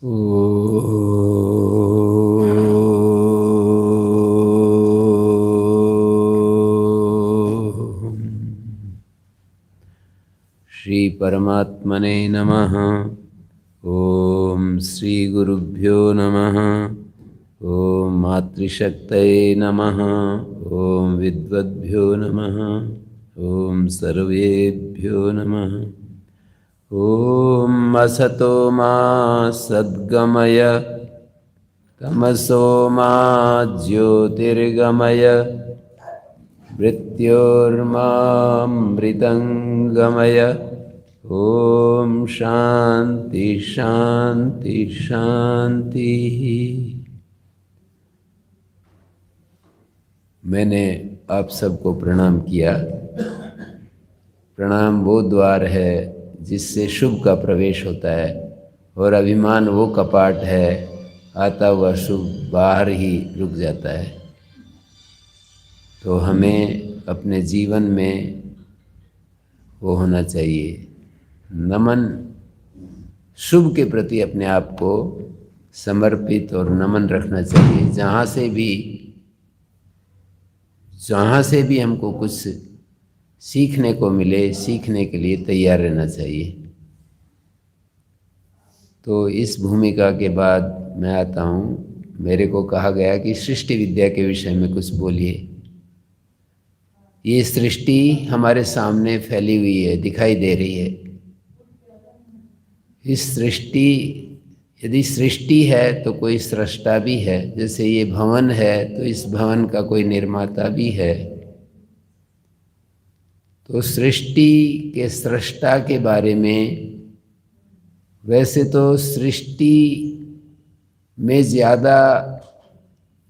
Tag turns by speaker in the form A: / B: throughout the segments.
A: श्री परमात्मने नमः। ओम श्री गुरुभ्यो नमः। ओम मातृशक्तये नमः। ओम विद्वद्भ्यो नमः। ओम सर्वेभ्यो नमः। ओम असतो मा सद्गमय तमसो मा ज्योतिर्गमय मृत्योर्मामृतंगमय। ओम शांति शांति शांति। मैंने आप सबको प्रणाम किया। प्रणाम वो द्वार है जिससे शुभ का प्रवेश होता है, और अभिमान वो कपाट है आता हुआ शुभ बाहर ही रुक जाता है। तो हमें अपने जीवन में वो होना चाहिए, नमन, शुभ के प्रति अपने आप को समर्पित और नमन रखना चाहिए। जहाँ से भी हमको कुछ सीखने को मिले, सीखने के लिए तैयार रहना चाहिए। तो इस भूमिका के बाद मैं आता हूँ। मेरे को कहा गया कि सृष्टि विद्या के विषय में कुछ बोलिए। ये सृष्टि हमारे सामने फैली हुई है, दिखाई दे रही है। इस सृष्टि, यदि सृष्टि है तो कोई सृष्टा भी है। जैसे ये भवन है तो इस भवन का कोई निर्माता भी है। तो सृष्टि के सृष्टा के बारे में, वैसे तो सृष्टि में ज़्यादा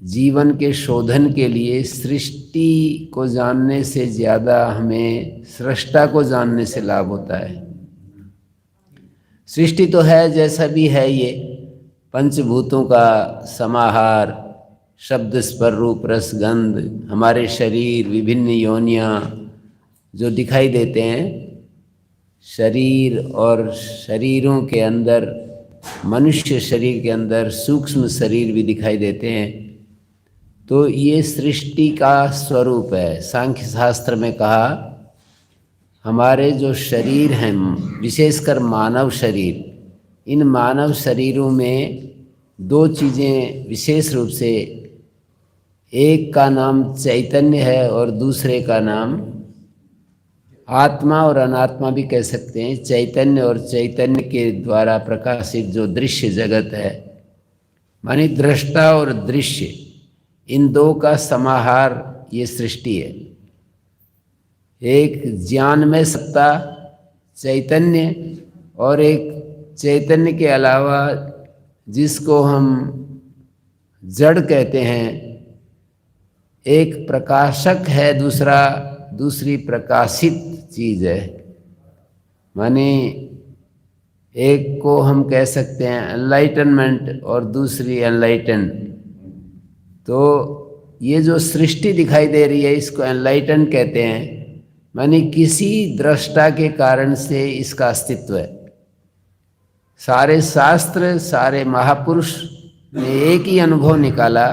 A: जीवन के शोधन के लिए सृष्टि को जानने से ज़्यादा हमें सृष्टा को जानने से लाभ होता है। सृष्टि तो है जैसा भी है, ये पंचभूतों का समाहार, शब्द स्पर रूप रस गंध, हमारे शरीर, विभिन्न योनियाँ जो दिखाई देते हैं, शरीर और शरीरों के अंदर, मनुष्य शरीर के अंदर सूक्ष्म शरीर भी दिखाई देते हैं। तो ये सृष्टि का स्वरूप है। सांख्य शास्त्र में कहा, हमारे जो शरीर हैं, विशेषकर मानव शरीर, इन मानव शरीरों में दो चीज़ें विशेष रूप से, एक का नाम चैतन्य है और दूसरे का नाम आत्मा और अनात्मा भी कह सकते हैं। चैतन्य और चैतन्य के द्वारा प्रकाशित जो दृश्य जगत है, माने दृष्टा और दृश्य, इन दो का समाहार ये सृष्टि है। एक ज्ञान में सत्ता चैतन्य, और एक चैतन्य के अलावा जिसको हम जड़ कहते हैं, एक प्रकाशक है, दूसरी प्रकाशित चीज़ है। माने एक को हम कह सकते हैं एनलाइटनमेंट और दूसरी एनलाइटन। तो ये जो सृष्टि दिखाई दे रही है, इसको एनलाइटन कहते हैं। माने किसी दृष्टा के कारण से इसका अस्तित्व है। सारे शास्त्र, सारे महापुरुष ने एक ही अनुभव निकाला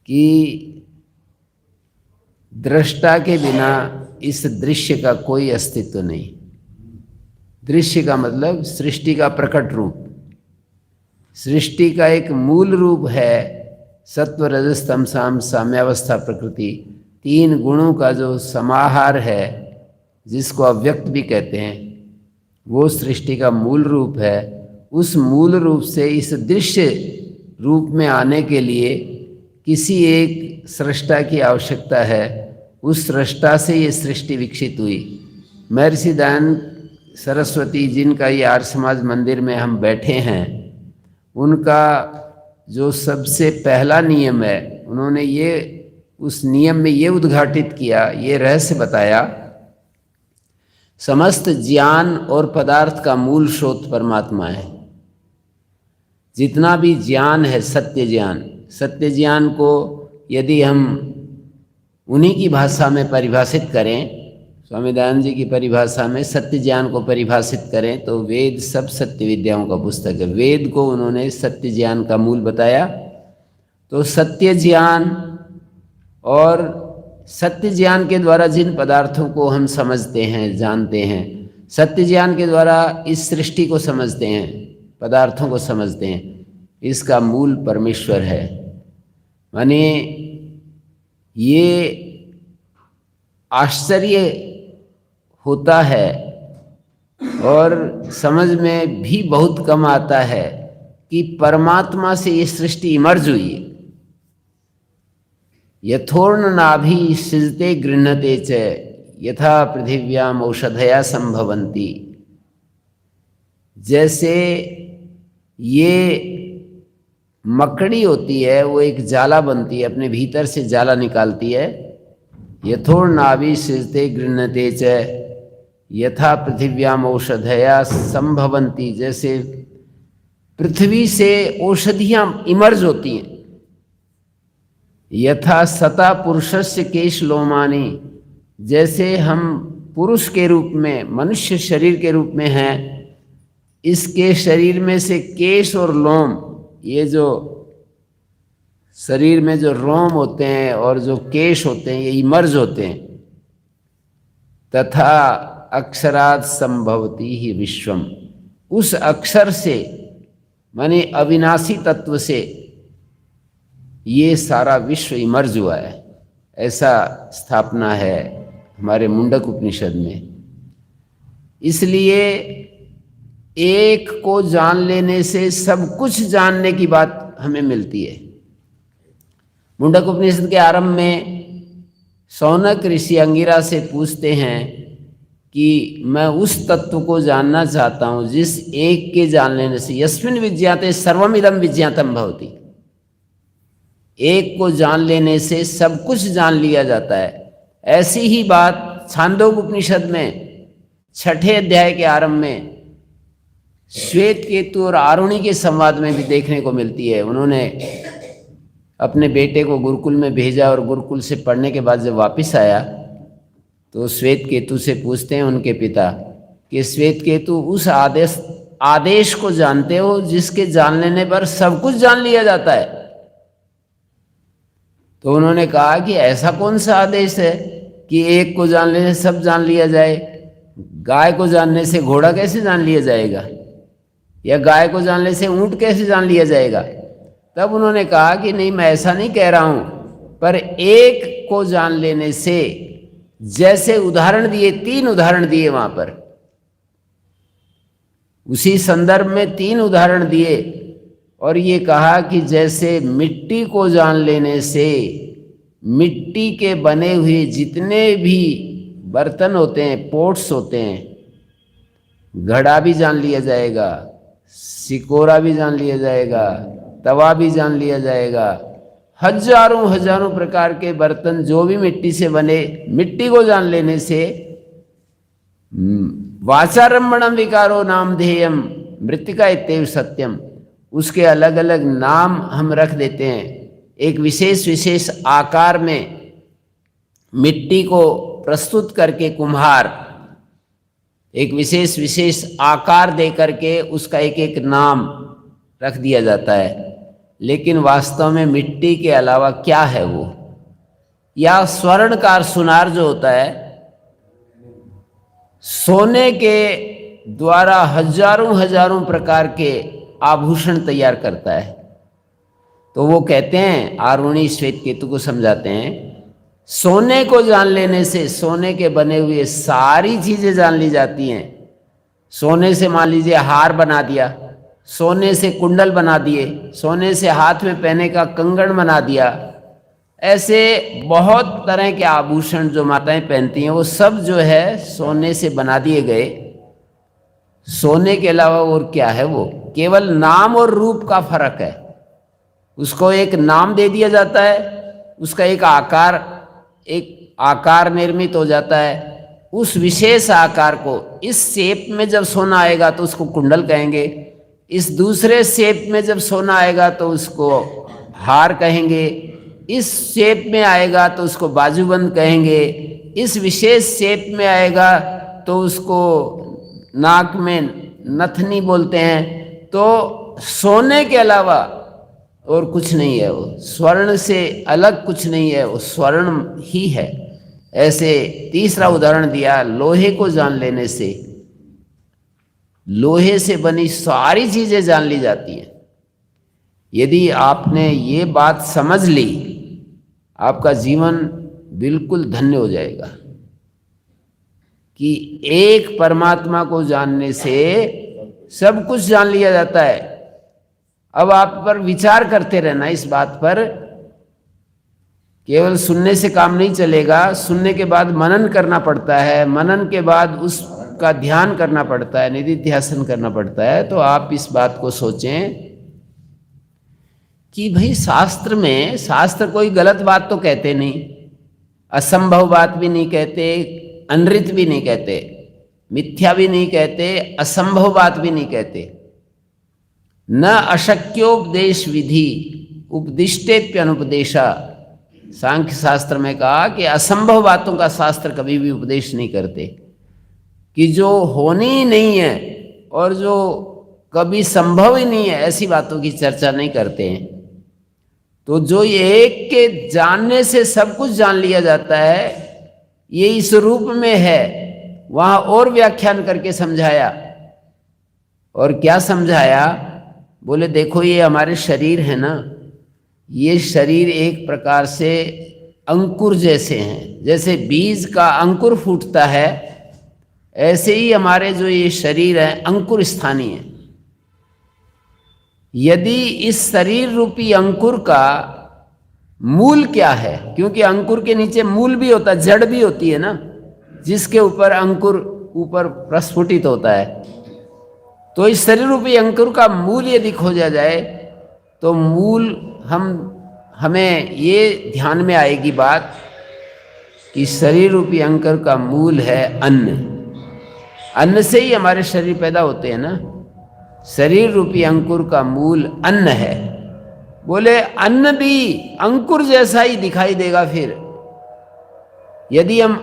A: कि दृष्टा के बिना इस दृश्य का कोई अस्तित्व नहीं। दृश्य का मतलब सृष्टि का प्रकट रूप। सृष्टि का एक मूल रूप है सत्व रजस तमसाम साम्यावस्था प्रकृति, तीन गुणों का जो समाहार है, जिसको अव्यक्त भी कहते हैं, वो सृष्टि का मूल रूप है। उस मूल रूप से इस दृश्य रूप में आने के लिए किसी एक सृष्टा की आवश्यकता है। उस सृष्टा से ये सृष्टि विकसित हुई। महर्षि दयानंद सरस्वती, जिनका ये आर्य समाज मंदिर में हम बैठे हैं, उनका जो सबसे पहला नियम है, उन्होंने ये उस नियम में ये उद्घाटित किया, ये रहस्य बताया, समस्त ज्ञान और पदार्थ का मूल स्रोत परमात्मा है। जितना भी ज्ञान है, सत्य ज्ञान को यदि हम उन्हीं की भाषा में परिभाषित करें स्वामी दयानंद जी की परिभाषा में सत्य ज्ञान को परिभाषित करें तो वेद सब सत्य विद्याओं का पुस्तक है। वेद को उन्होंने सत्य ज्ञान का मूल बताया। तो सत्य ज्ञान और सत्य ज्ञान के द्वारा जिन पदार्थों को हम समझते हैं, जानते हैं, सत्य ज्ञान के द्वारा इस सृष्टि को समझते हैं, पदार्थों को समझते हैं, इसका मूल परमेश्वर है। माने ये आश्चर्य होता है और समझ में भी बहुत कम आता है कि परमात्मा से ये सृष्टि इमर्ज हुई है। यथोर्ण नाभि सिजते गृह्णते च यथा पृथिव्याम औषधया संभवंती। जैसे ये मकड़ी होती है, वो एक जाला बनती है, अपने भीतर से जाला निकालती है। यथोर्ण नाभि सिजते गृह्णते च यथा पृथिव्याम औषधया संभवंती। जैसे पृथ्वी से औषधियां इमर्ज होती हैं। यथा सता पुरुषस्य केश लोमानी। जैसे हम पुरुष के रूप में, मनुष्य शरीर के रूप में हैं, इसके शरीर में से केश और लोम, ये जो शरीर में जो रोम होते हैं और जो केश होते हैं, ये इमर्ज होते हैं। तथा अक्षरात् संभवती ही विश्वम। उस अक्षर से माने अविनाशी तत्व से ये सारा विश्व इमर्ज हुआ है, ऐसा स्थापना है हमारे मुंडक उपनिषद में। इसलिए एक को जान लेने से सब कुछ जानने की बात हमें मिलती है। मुंडक उपनिषद के आरंभ में शौनक ऋषि अंगिरा से पूछते हैं कि मैं उस तत्व को जानना चाहता हूं जिस एक के जान लेने से, यस्मिन् विज्ञाते सर्वमिदं विज्ञातम भवति। एक को जान लेने से सब कुछ जान लिया जाता है। ऐसी ही बात छांदोग्य उपनिषद में 6ठे अध्याय के आरंभ में श्वेत केतु और आरुणि के संवाद में भी देखने को मिलती है। उन्होंने अपने बेटे को गुरुकुल में भेजा और गुरुकुल से पढ़ने के बाद जब वापस आया तो श्वेत केतु से पूछते हैं उनके पिता कि श्वेत केतु, उस आदेश को जानते हो जिसके जान लेने पर सब कुछ जान लिया जाता है? तो उन्होंने कहा कि ऐसा कौन सा आदेश है कि एक को जान लेने से सब जान लिया जाए? गाय को जानने से घोड़ा कैसे जान लिया जाएगा, या गाय को जानने से ऊंट कैसे जान लिया जाएगा? तब उन्होंने कहा कि नहीं, मैं ऐसा नहीं कह रहा हूं, पर एक को जान लेने से, जैसे उदाहरण दिए, 3 उदाहरण दिए वहां पर, उसी संदर्भ में 3 उदाहरण दिए और ये कहा कि जैसे मिट्टी को जान लेने से मिट्टी के बने हुए जितने भी बर्तन होते हैं, पोट्स होते हैं, घड़ा भी जान लिया जाएगा, सिकोरा भी जान लिया जाएगा, तवा भी जान लिया जाएगा। हजारों हजारों प्रकार के बर्तन जो भी मिट्टी से बने, मिट्टी को जान लेने से वाचारम्भणम विकारो नामधेयम मृत्तिका इत्येव सत्यम। उसके अलग अलग नाम हम रख देते हैं। एक विशेष विशेष आकार में मिट्टी को प्रस्तुत करके कुम्हार एक विशेष विशेष आकार दे करके उसका एक एक नाम रख दिया जाता है। लेकिन वास्तव में मिट्टी के अलावा क्या है वो? या स्वर्णकार सुनार जो होता है, सोने के द्वारा हजारों हजारों प्रकार के आभूषण तैयार करता है। तो वो कहते हैं, आरुणि श्वेत केतु को समझाते हैं, सोने को जान लेने से सोने के बने हुए सारी चीजें जान ली जाती हैं। सोने से मान लीजिए हार बना दिया, सोने से कुंडल बना दिए, सोने से हाथ में पहने का कंगन बना दिया, ऐसे बहुत तरह के आभूषण जो माताएं पहनती हैं वो सब जो है सोने से बना दिए गए। सोने के अलावा और क्या है? वो केवल नाम और रूप का फर्क है। उसको एक नाम दे दिया जाता है, उसका एक आकार निर्मित हो जाता है। उस विशेष आकार को, इस शेप में जब सोना आएगा तो उसको कुंडल कहेंगे, इस दूसरे शेप में जब सोना आएगा तो उसको हार कहेंगे, इस शेप में आएगा तो उसको बाजूबंद कहेंगे, इस विशेष शेप में आएगा तो उसको नाक में नथनी बोलते हैं। तो सोने के अलावा और कुछ नहीं है, वो स्वर्ण से अलग कुछ नहीं है, वो स्वर्ण ही है। ऐसे तीसरा उदाहरण दिया, लोहे को जान लेने से लोहे से बनी सारी चीजें जान ली जाती हैं। यदि आपने ये बात समझ ली, आपका जीवन बिल्कुल धन्य हो जाएगा कि एक परमात्मा को जानने से सब कुछ जान लिया जाता है। अब आप पर विचार करते रहना इस बात पर, केवल सुनने से काम नहीं चलेगा, सुनने के बाद मनन करना पड़ता है, मनन के बाद उसका ध्यान करना पड़ता है, निधिध्यासन करना पड़ता है। तो आप इस बात को सोचें कि भाई शास्त्र में, शास्त्र कोई गलत बात तो कहते नहीं, असंभव बात भी नहीं कहते, अनृत भी नहीं कहते, मिथ्या भी नहीं कहते, असंभव बात भी नहीं कहते। न अशक्योपदेश विधि उपदिष्टेप्यनुपदेशा, सांख्य शास्त्र में कहा कि असंभव बातों का शास्त्र कभी भी उपदेश नहीं करते, कि जो होनी ही नहीं है और जो कभी संभव ही नहीं है ऐसी बातों की चर्चा नहीं करते हैं। तो जो एक के जानने से सब कुछ जान लिया जाता है, ये इस रूप में है, वहां और व्याख्यान करके समझाया। और क्या समझाया? बोले देखो ये हमारे शरीर है ना, ये शरीर एक प्रकार से अंकुर जैसे हैं, जैसे बीज का अंकुर फूटता है, ऐसे ही हमारे जो ये शरीर है अंकुर स्थानीय है। यदि इस शरीर रूपी अंकुर का मूल क्या है, क्योंकि अंकुर के नीचे मूल भी होता है, जड़ भी होती है ना, जिसके ऊपर अंकुर ऊपर प्रस्फुटित होता है। तो इस शरीर रूपी अंकुर का मूल यदि खोजा जाए तो मूल हमें ये ध्यान में आएगी बात कि शरीर रूपी अंकुर का मूल है अन्न। अन्न से ही हमारे शरीर पैदा होते हैं ना, शरीर रूपी अंकुर का मूल अन्न है। बोले अन्न भी अंकुर जैसा ही दिखाई देगा। फिर यदि हम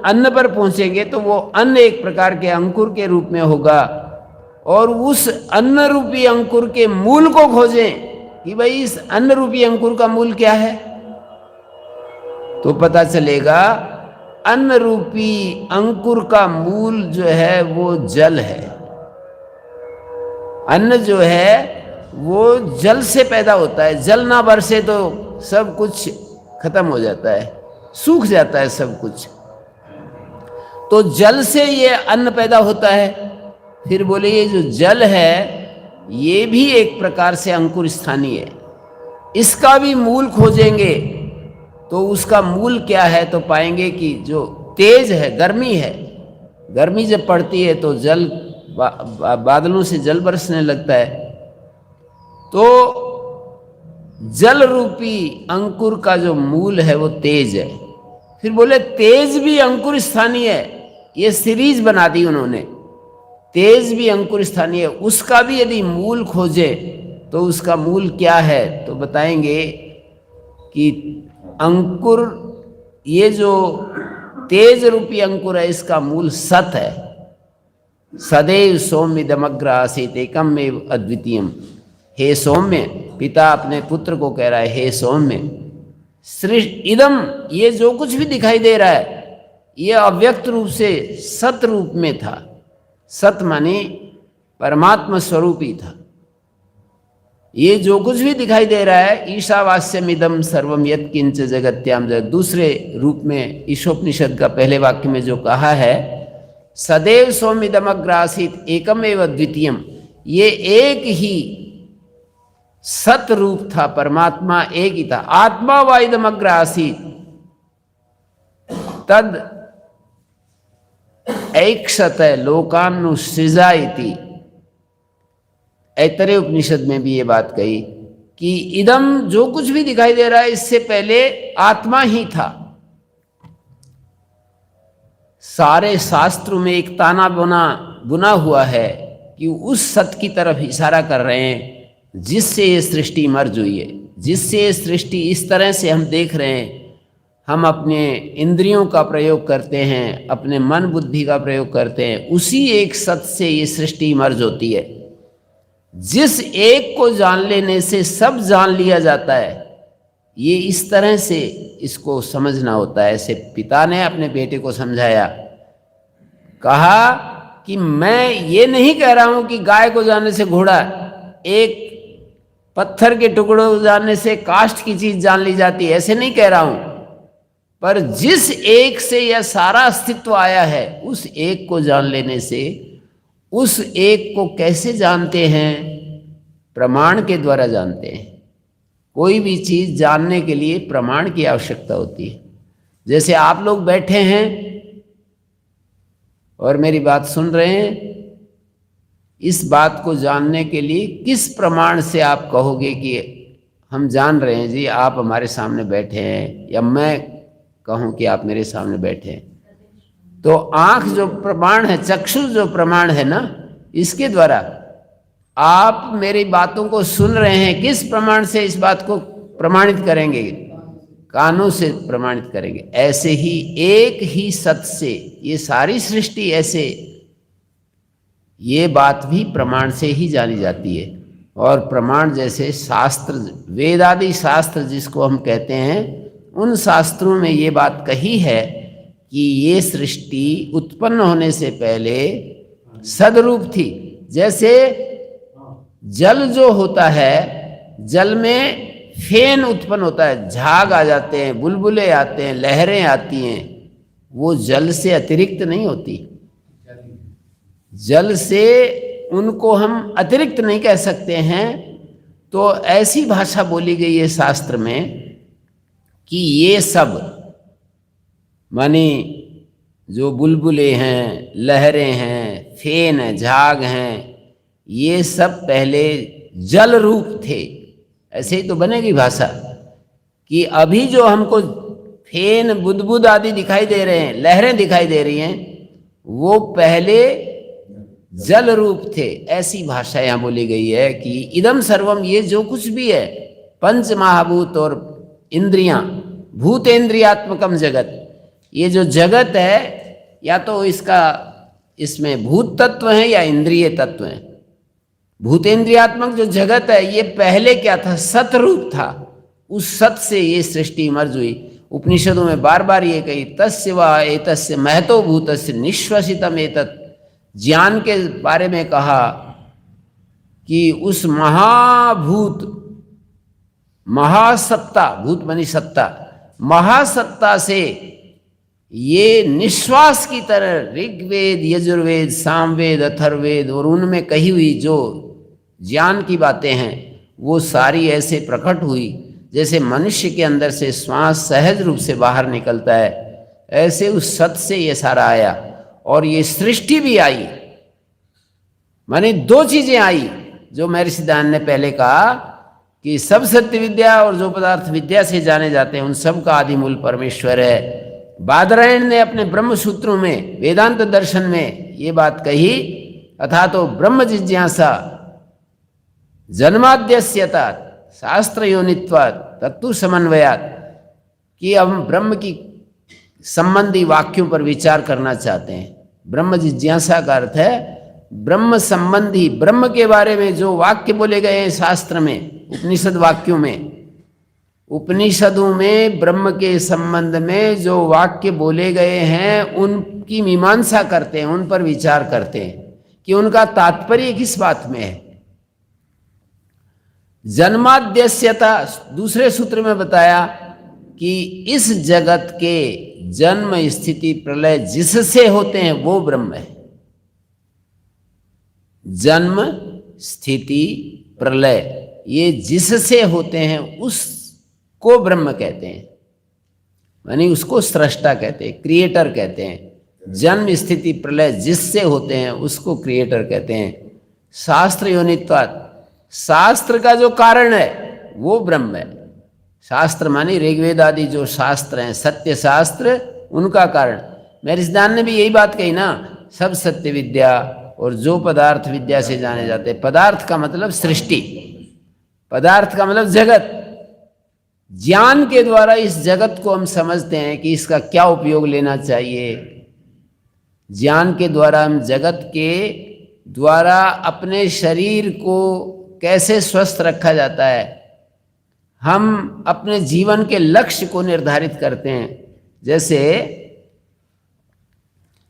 A: अन्न पर पहुंचेंगे तो वो अन्न एक प्रकार के अंकुर के रूप में होगा, और उस अन्न रूपी अंकुर के मूल को खोजें कि भाई इस अन्न रूपी अंकुर का मूल क्या है, तो पता चलेगा अन्न रूपी अंकुर का मूल जो है वो जल है। अन्न जो है वो जल से पैदा होता है, जल ना बरसे तो सब कुछ खत्म हो जाता है, सूख जाता है सब कुछ। तो जल से ये अन्न पैदा होता है। फिर बोले ये जो जल है ये भी एक प्रकार से अंकुर स्थानीय है, इसका भी मूल खोजेंगे तो उसका मूल क्या है, तो पाएंगे कि जो तेज है, गर्मी है, गर्मी जब पड़ती है तो जल बादलों से जल बरसने लगता है। तो जल रूपी अंकुर का जो मूल है वो तेज है। फिर बोले तेज भी अंकुर स्थानीय है, ये सीरीज बना दी उन्होंने, तेज भी अंकुर स्थानीय है, उसका भी यदि मूल खोजे तो उसका मूल क्या है, तो बताएंगे कि अंकुर, ये जो तेज रूपी अंकुर है इसका मूल सत है। सदैव सौम्यदमग्र आसीत एकमेव अद्वितीयम। हे सौम्य, पिता अपने पुत्र को कह रहा है, हे सौम्य, सृष्टि इदम, ये जो कुछ भी दिखाई दे रहा है ये अव्यक्त रूप से सत रूप में था। सत माने परमात्मा स्वरूप ही था। ये जो कुछ भी दिखाई दे रहा है, ईशावास्यमिदम सर्वम यत् किंच जगत्याम जगत, दूसरे रूप में ईशोपनिषद का पहले वाक्य में जो कहा है, सदैव सौम्यदमग्र आसीत एकमेव द्वितीयम, ये एक ही सत रूप था, परमात्मा एक ही था। आत्मा वाइदमग्र आसीत तद ऐक्षत लोकानुसृजा इति। ऐतरेय उपनिषद में भी ये बात कही कि इदम, जो कुछ भी दिखाई दे रहा है इससे पहले आत्मा ही था। सारे शास्त्रों में एक ताना बुना हुआ है कि उस सत की तरफ इशारा कर रहे हैं जिससे ये सृष्टि मर्ज हुई है, जिससे ये सृष्टि इस तरह से हम देख रहे हैं। हम अपने इंद्रियों का प्रयोग करते हैं, अपने मन बुद्धि का प्रयोग करते हैं, उसी एक सत से ये सृष्टि इमर्ज होती है। जिस एक को जान लेने से सब जान लिया जाता है, ये इस तरह से इसको समझना होता है। ऐसे पिता ने अपने बेटे को समझाया, कहा कि मैं ये नहीं कह रहा हूं कि गाय को जानने से घोड़ा, एक पत्थर के टुकड़ों को जानने से काष्ठ की चीज जान ली जाती है, ऐसे नहीं कह रहा हूं। पर जिस एक से यह सारा अस्तित्व आया है, उस एक को जान लेने से, उस एक को कैसे जानते हैं? प्रमाण के द्वारा जानते हैं। कोई भी चीज जानने के लिए प्रमाण की आवश्यकता होती है। जैसे आप लोग बैठे हैं और मेरी बात सुन रहे हैं, इस बात को जानने के लिए किस प्रमाण से आप कहोगे कि हम जान रहे हैं जी, आप हमारे सामने बैठे हैं, या मैं कहूं कि आप मेरे सामने बैठे हैं? तो आंख जो प्रमाण है, चक्षु जो प्रमाण है ना, इसके द्वारा आप मेरी बातों को सुन रहे हैं। किस प्रमाण से इस बात को प्रमाणित करेंगे? कानों से प्रमाणित करेंगे। ऐसे ही एक ही सत से ये सारी सृष्टि, ऐसे ये बात भी प्रमाण से ही जानी जाती है। और प्रमाण जैसे शास्त्र, वेद आदि शास्त्र जिसको हम कहते हैं, उन शास्त्रों में ये बात कही है कि ये सृष्टि उत्पन्न होने से पहले सदरूप थी। जैसे जल जो होता है, जल में फेन उत्पन्न होता है, झाग आ जाते हैं, बुलबुले आते हैं, लहरें आती हैं, वो जल से अतिरिक्त नहीं होती। जल से उनको हम अतिरिक्त नहीं कह सकते हैं। तो ऐसी भाषा बोली गई है शास्त्र में कि ये सब, माने जो बुलबुले हैं, लहरें हैं, फेन है, झाग हैं, ये सब पहले जल रूप थे। ऐसे ही तो बनेगी भाषा कि अभी जो हमको फेन, बुदबुद आदि दिखाई दे रहे हैं, लहरें दिखाई दे रही हैं, वो पहले जल रूप थे। ऐसी भाषा यहाँ बोली गई है कि इदम सर्वम, ये जो कुछ भी है, पंच महाभूत और इंद्रियां, भूतेन्द्रियात्मकम जगत, ये जो जगत है, या तो इसमें भूत तत्व है या इंद्रिय तत्व है। भूतेन्द्रियात्मक जो जगत है, ये पहले क्या था? सत रूप था। उस सत से ये सृष्टि इमर्ज हुई। उपनिषदों में बार बार ये कही, तस्य वा एतस्य महतो भूतस्य निश्वसितम एतत्। ज्ञान के बारे में कहा कि उस महाभूत, महासत्ता, भूत बनी सत्ता, महासत्ता से ये निश्वास की तरह ऋग्वेद, यजुर्वेद, सामवेद, अथर्ववेद और उनमें कही हुई जो ज्ञान की बातें हैं, वो सारी ऐसे प्रकट हुई जैसे मनुष्य के अंदर से श्वास सहज रूप से बाहर निकलता है। ऐसे उस सत से ये सारा आया और ये सृष्टि भी आई। माने दो चीजें आई जो महर्षि दयानंद ने पहले कहा कि सब सत्य विद्या और जो पदार्थ विद्या से जाने जाते हैं, उन सब का आदि मूल परमेश्वर है। बादरायण ने अपने ब्रह्म सूत्रों में, वेदांत दर्शन में ये बात कही, अथा तो ब्रह्म जिज्ञासा जन्माद्यस्यता शास्त्र योनित्वात् तत्तु समन्वयात्, कि हम ब्रह्म की संबंधी वाक्यों पर विचार करना चाहते हैं। ब्रह्म जिज्ञासा का अर्थ है ब्रह्म संबंधी, ब्रह्म के बारे में जो वाक्य बोले गए हैं शास्त्र में, उपनिषद वाक्यों में, उपनिषदों में ब्रह्म के संबंध में जो वाक्य बोले गए हैं, उनकी मीमांसा करते हैं, उन पर विचार करते हैं कि उनका तात्पर्य किस बात में है। जन्माद्यस्यता, दूसरे सूत्र में बताया कि इस जगत के जन्म, स्थिति, प्रलय जिससे होते हैं वो ब्रह्म है। जन्म, स्थिति, प्रलय, ये जिससे होते हैं उसको ब्रह्म कहते हैं, यानी उसको सृष्टा कहते हैं, क्रिएटर कहते हैं। जन्म, स्थिति, प्रलय जिससे होते हैं उसको क्रिएटर कहते हैं। शास्त्र योनित्वात्, शास्त्र का जो कारण है वो ब्रह्म है। शास्त्र मानी ऋग्वेद आदि जो शास्त्र हैं, सत्य शास्त्र, उनका कारण। महर्षि दयानंद ने भी यही बात कही ना, सब सत्य विद्या और जो पदार्थ विद्या से जाने जाते हैं। पदार्थ का मतलब सृष्टि, पदार्थ का मतलब जगत। ज्ञान के द्वारा इस जगत को हम समझते हैं कि इसका क्या उपयोग लेना चाहिए। ज्ञान के द्वारा हम जगत के द्वारा अपने शरीर को कैसे स्वस्थ रखा जाता है, हम अपने जीवन के लक्ष्य को निर्धारित करते हैं। जैसे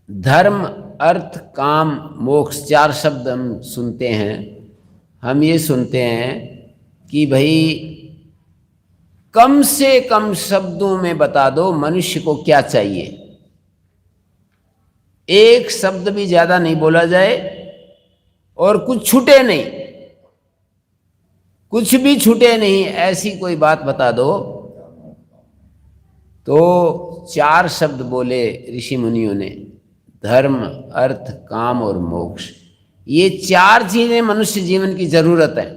A: धर्म, अर्थ, काम, मोक्ष 4 शब्द हम सुनते हैं। हम ये सुनते हैं कि भाई कम से कम शब्दों में बता दो मनुष्य को क्या चाहिए। एक शब्द भी ज्यादा नहीं बोला जाए और कुछ छूटे नहीं, कुछ भी छूटे नहीं, ऐसी कोई बात बता दो। तो 4 शब्द बोले ऋषि मुनियों ने, धर्म, अर्थ, काम और मोक्ष। ये 4 चीजें मनुष्य जीवन की जरूरत है।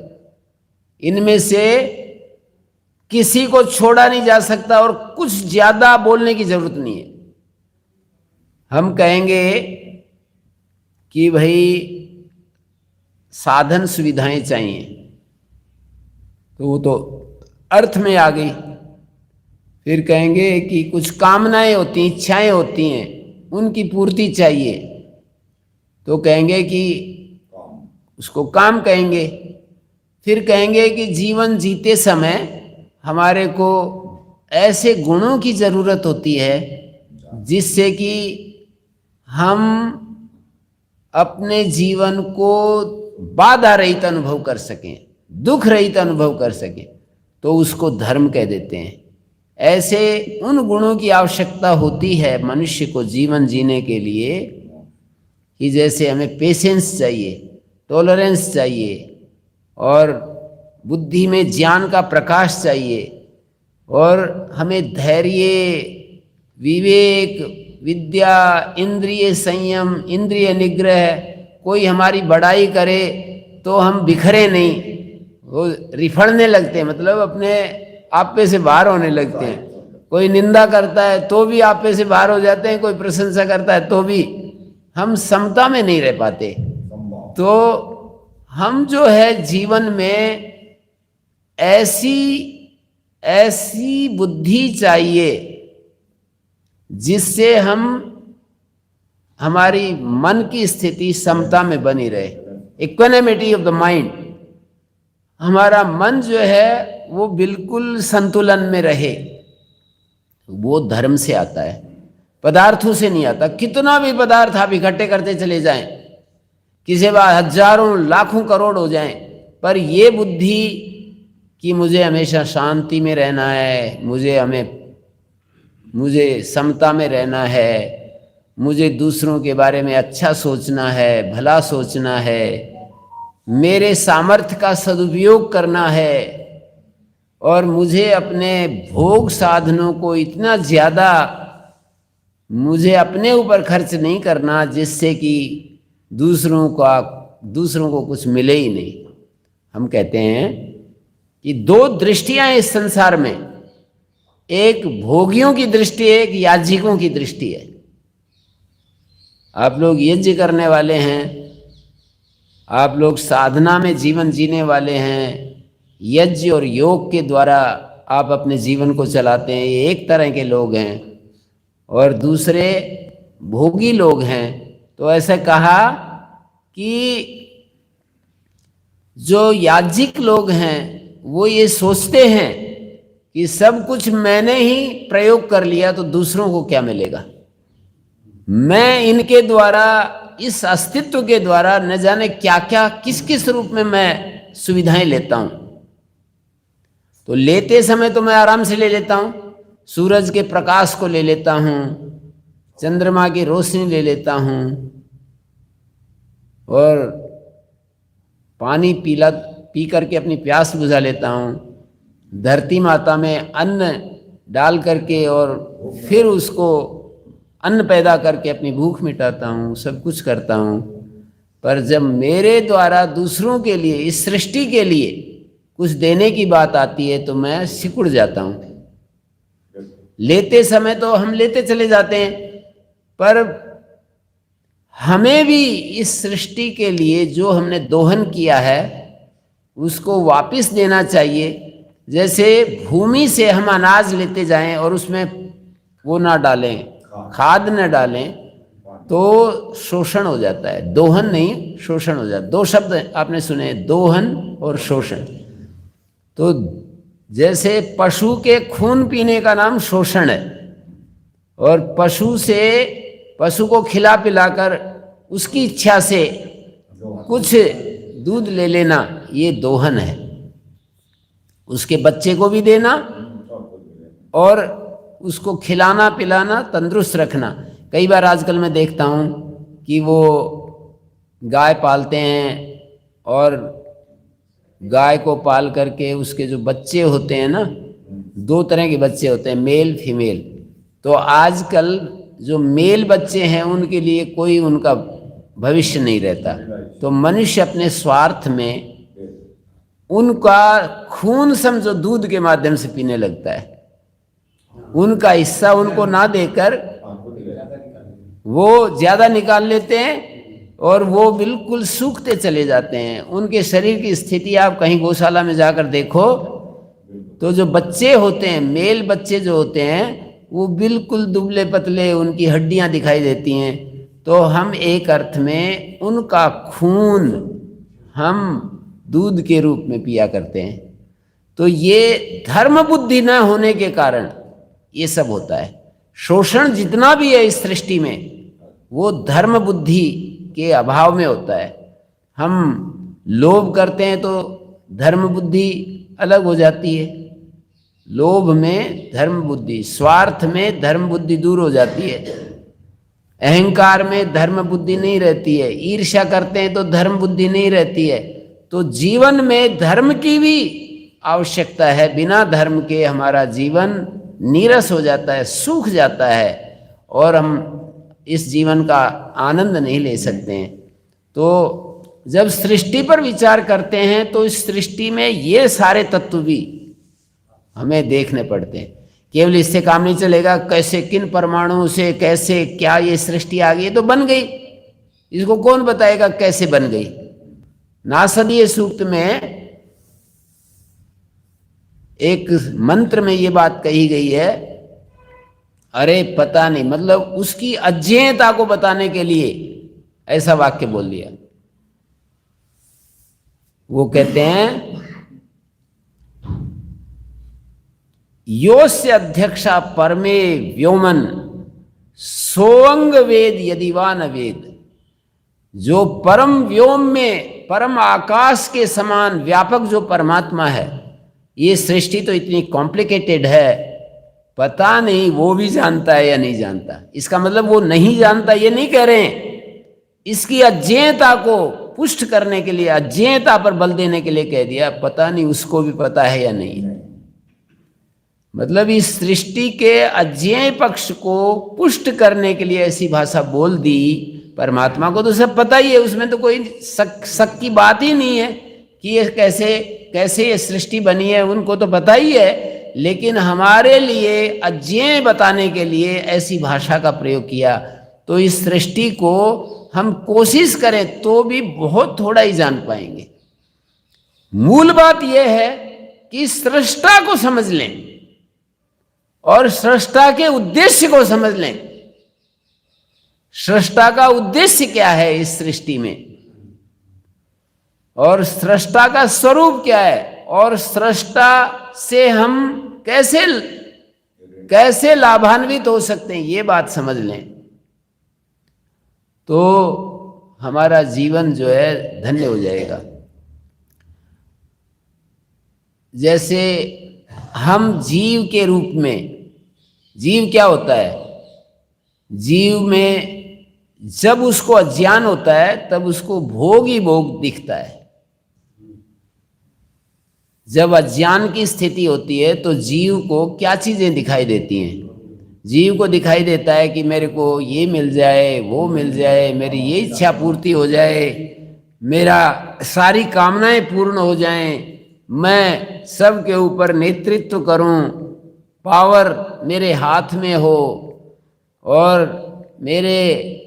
A: इनमें से किसी को छोड़ा नहीं जा सकता और कुछ ज्यादा बोलने की जरूरत नहीं है। हम कहेंगे कि भाई साधन सुविधाएं चाहिए, तो वो तो अर्थ में आ गई। फिर कहेंगे कि कुछ कामनाएं होती हैं, इच्छाएं होती हैं, उनकी पूर्ति चाहिए, तो कहेंगे कि उसको काम कहेंगे। फिर कहेंगे कि जीवन जीते समय हमारे को ऐसे गुणों की जरूरत होती है जिससे कि हम अपने जीवन को बाधा रहित अनुभव कर सकें, दुख रहित अनुभव कर सकें, तो उसको धर्म कह देते हैं। ऐसे उन गुणों की आवश्यकता होती है मनुष्य को जीवन जीने के लिए कि जैसे हमें पेशेंस चाहिए, टॉलरेंस चाहिए, और बुद्धि में ज्ञान का प्रकाश चाहिए, और हमें धैर्य, विवेक, विद्या, इंद्रिय संयम, इंद्रिय निग्रह। कोई हमारी बड़ाई करे तो हम बिखरे नहीं, वो रिफड़ने लगते हैं, मतलब अपने आपे से बाहर होने लगते हैं। कोई निंदा करता है तो भी आपे से बाहर हो जाते हैं, कोई प्रशंसा करता है तो भी हम समता में नहीं रह पाते। तो हम जो है जीवन में ऐसी बुद्धि चाहिए जिससे हम हमारी मन की स्थिति समता में बनी रहे, इक्विनिमिटी ऑफ द माइंड। हमारा मन जो है वो बिल्कुल संतुलन में रहे। वो धर्म से आता है, पदार्थों से नहीं आता। कितना भी पदार्थ आप इकट्ठे करते चले जाएं, किसी बार हजारों लाखों करोड़ हो जाएं, पर ये बुद्धि कि मुझे हमेशा शांति में रहना है, मुझे समता में रहना है, मुझे दूसरों के बारे में अच्छा सोचना है, भला सोचना है, मेरे सामर्थ्य का सदुपयोग करना है, और मुझे अपने भोग साधनों को इतना ज़्यादा मुझे अपने ऊपर खर्च नहीं करना जिससे कि दूसरों को कुछ मिले ही नहीं। हम कहते हैं कि 2 दृष्टियां हैं इस संसार में, एक भोगियों की दृष्टि है, एक याज्ञिकों की दृष्टि है। आप लोग यज्ञ करने वाले हैं, आप लोग साधना में जीवन जीने वाले हैं, यज्ञ और योग के द्वारा आप अपने जीवन को चलाते हैं, ये एक तरह के लोग हैं। और दूसरे भोगी लोग हैं। तो ऐसा कहा कि जो याज्ञिक लोग हैं वो ये सोचते हैं कि सब कुछ मैंने ही प्रयोग कर लिया तो दूसरों को क्या मिलेगा, मैं इनके द्वारा, इस अस्तित्व के द्वारा न जाने क्या क्या किस किस रूप में मैं सुविधाएं लेता हूं। तो लेते समय तो मैं आराम से ले लेता हूं, सूरज के प्रकाश को ले लेता हूं, चंद्रमा की रोशनी ले लेता हूं, और पानी पी करके अपनी प्यास बुझा लेता हूं, धरती माता में अन्न डाल करके और फिर उसको अन्न पैदा करके अपनी भूख मिटाता हूं, सब कुछ करता हूं। पर जब मेरे द्वारा दूसरों के लिए, इस सृष्टि के लिए कुछ देने की बात आती है तो मैं सिकुड़ जाता हूं। लेते समय तो हम लेते चले जाते हैं, पर हमें भी इस सृष्टि के लिए जो हमने दोहन किया है उसको वापस देना चाहिए। जैसे भूमि से हम अनाज लेते जाएं और उसमें वो ना डालें, खाद न डालें, तो शोषण हो जाता है। दोहन नहीं, शोषण हो जाता है। दो शब्द आपने सुने, दोहन और शोषण। तो जैसे पशु के खून पीने का नाम शोषण है, और पशु को खिला पिलाकर उसकी इच्छा से कुछ दूध ले लेना, ये दोहन है। उसके बच्चे को भी देना और उसको खिलाना पिलाना, तंदुरुस्त रखना। कई बार आजकल मैं देखता हूँ कि वो गाय पालते हैं और गाय को पाल करके उसके जो बच्चे होते हैं ना, दो तरह के बच्चे होते हैं, मेल फीमेल। तो आजकल जो मेल बच्चे हैं उनके लिए कोई उनका भविष्य नहीं रहता। तो मनुष्य अपने स्वार्थ में उनका खून समझो दूध के माध्यम से पीने लगता है। उनका हिस्सा उनको ना देकर वो ज्यादा निकाल लेते हैं और वो बिल्कुल सूखते चले जाते हैं। उनके शरीर की स्थिति आप कहीं गौशाला में जाकर देखो तो जो बच्चे होते हैं, मेल बच्चे जो होते हैं, वो बिल्कुल दुबले पतले, उनकी हड्डियां दिखाई देती हैं। तो हम एक अर्थ में उनका खून हम दूध के रूप में पिया करते हैं। तो ये धर्म बुद्धि न होने के कारण ये सब होता है। शोषण जितना भी है इस सृष्टि में, वो धर्म बुद्धि के अभाव में होता है। हम लोभ करते हैं तो धर्म बुद्धि अलग हो जाती है। लोभ में धर्म बुद्धि, स्वार्थ में धर्म बुद्धि दूर हो जाती है। अहंकार में धर्म बुद्धि नहीं रहती है। ईर्ष्या करते हैं तो धर्म बुद्धि नहीं रहती है। तो जीवन में धर्म की भी आवश्यकता है। बिना धर्म के हमारा जीवन नीरस हो जाता है, सूख जाता है, और हम इस जीवन का आनंद नहीं ले सकते हैं। तो जब सृष्टि पर विचार करते हैं तो इस सृष्टि में ये सारे तत्व भी हमें देखने पड़ते हैं। केवल इससे काम नहीं चलेगा, कैसे किन परमाणुओं से कैसे क्या ये सृष्टि आ गई तो बन गई, इसको कौन बताएगा कैसे बन गई। नासदीय सूक्त में एक मंत्र में ये बात कही गई है, अरे पता नहीं, मतलब उसकी अज्ञेयता को बताने के लिए ऐसा वाक्य बोल दिया। वो कहते हैं योस्य अध्यक्षा परमे व्योमन सोअंग वेद यदि वा न वेद। जो परम व्योम में, परम आकाश के समान व्यापक जो परमात्मा है, ये सृष्टि तो इतनी कॉम्प्लिकेटेड है, पता नहीं वो भी जानता है या नहीं जानता। इसका मतलब वो नहीं जानता ये नहीं कह रहे हैं, इसकी अज्ञेयता को पुष्ट करने के लिए, अज्ञेयता पर बल देने के लिए कह दिया, पता नहीं उसको भी पता है या नहीं। मतलब इस सृष्टि के अज्ञेय पक्ष को पुष्ट करने के लिए ऐसी भाषा बोल दी। परमात्मा को तो सब पता ही है, उसमें तो कोई शक की बात ही नहीं है कि ये कैसे ये सृष्टि बनी है, उनको तो पता ही है। लेकिन हमारे लिए अज्ञेय बताने के लिए ऐसी भाषा का प्रयोग किया। तो इस सृष्टि को हम कोशिश करें तो भी बहुत थोड़ा ही जान पाएंगे। मूल बात यह है कि सृष्टा को समझ लें और सृष्टा के उद्देश्य को समझ लें। सृष्टा का उद्देश्य क्या है इस सृष्टि में, और सृष्टा का स्वरूप क्या है, और सृष्टा से हम कैसे लाभान्वित हो सकते हैं, ये बात समझ लें तो हमारा जीवन जो है धन्य हो जाएगा। जैसे हम जीव के रूप में, जीव क्या होता है, जीव में जब उसको अज्ञान होता है तब उसको भोग ही भोग दिखता है। जब अज्ञान की स्थिति होती है तो जीव को क्या चीजें दिखाई देती हैं? जीव को दिखाई देता है कि मेरे को ये मिल जाए, वो मिल जाए, मेरी ये इच्छा पूर्ति हो जाए, मेरा सारी कामनाएं पूर्ण हो जाएं, मैं सबके ऊपर नेतृत्व करूं, पावर मेरे हाथ में हो, और मेरे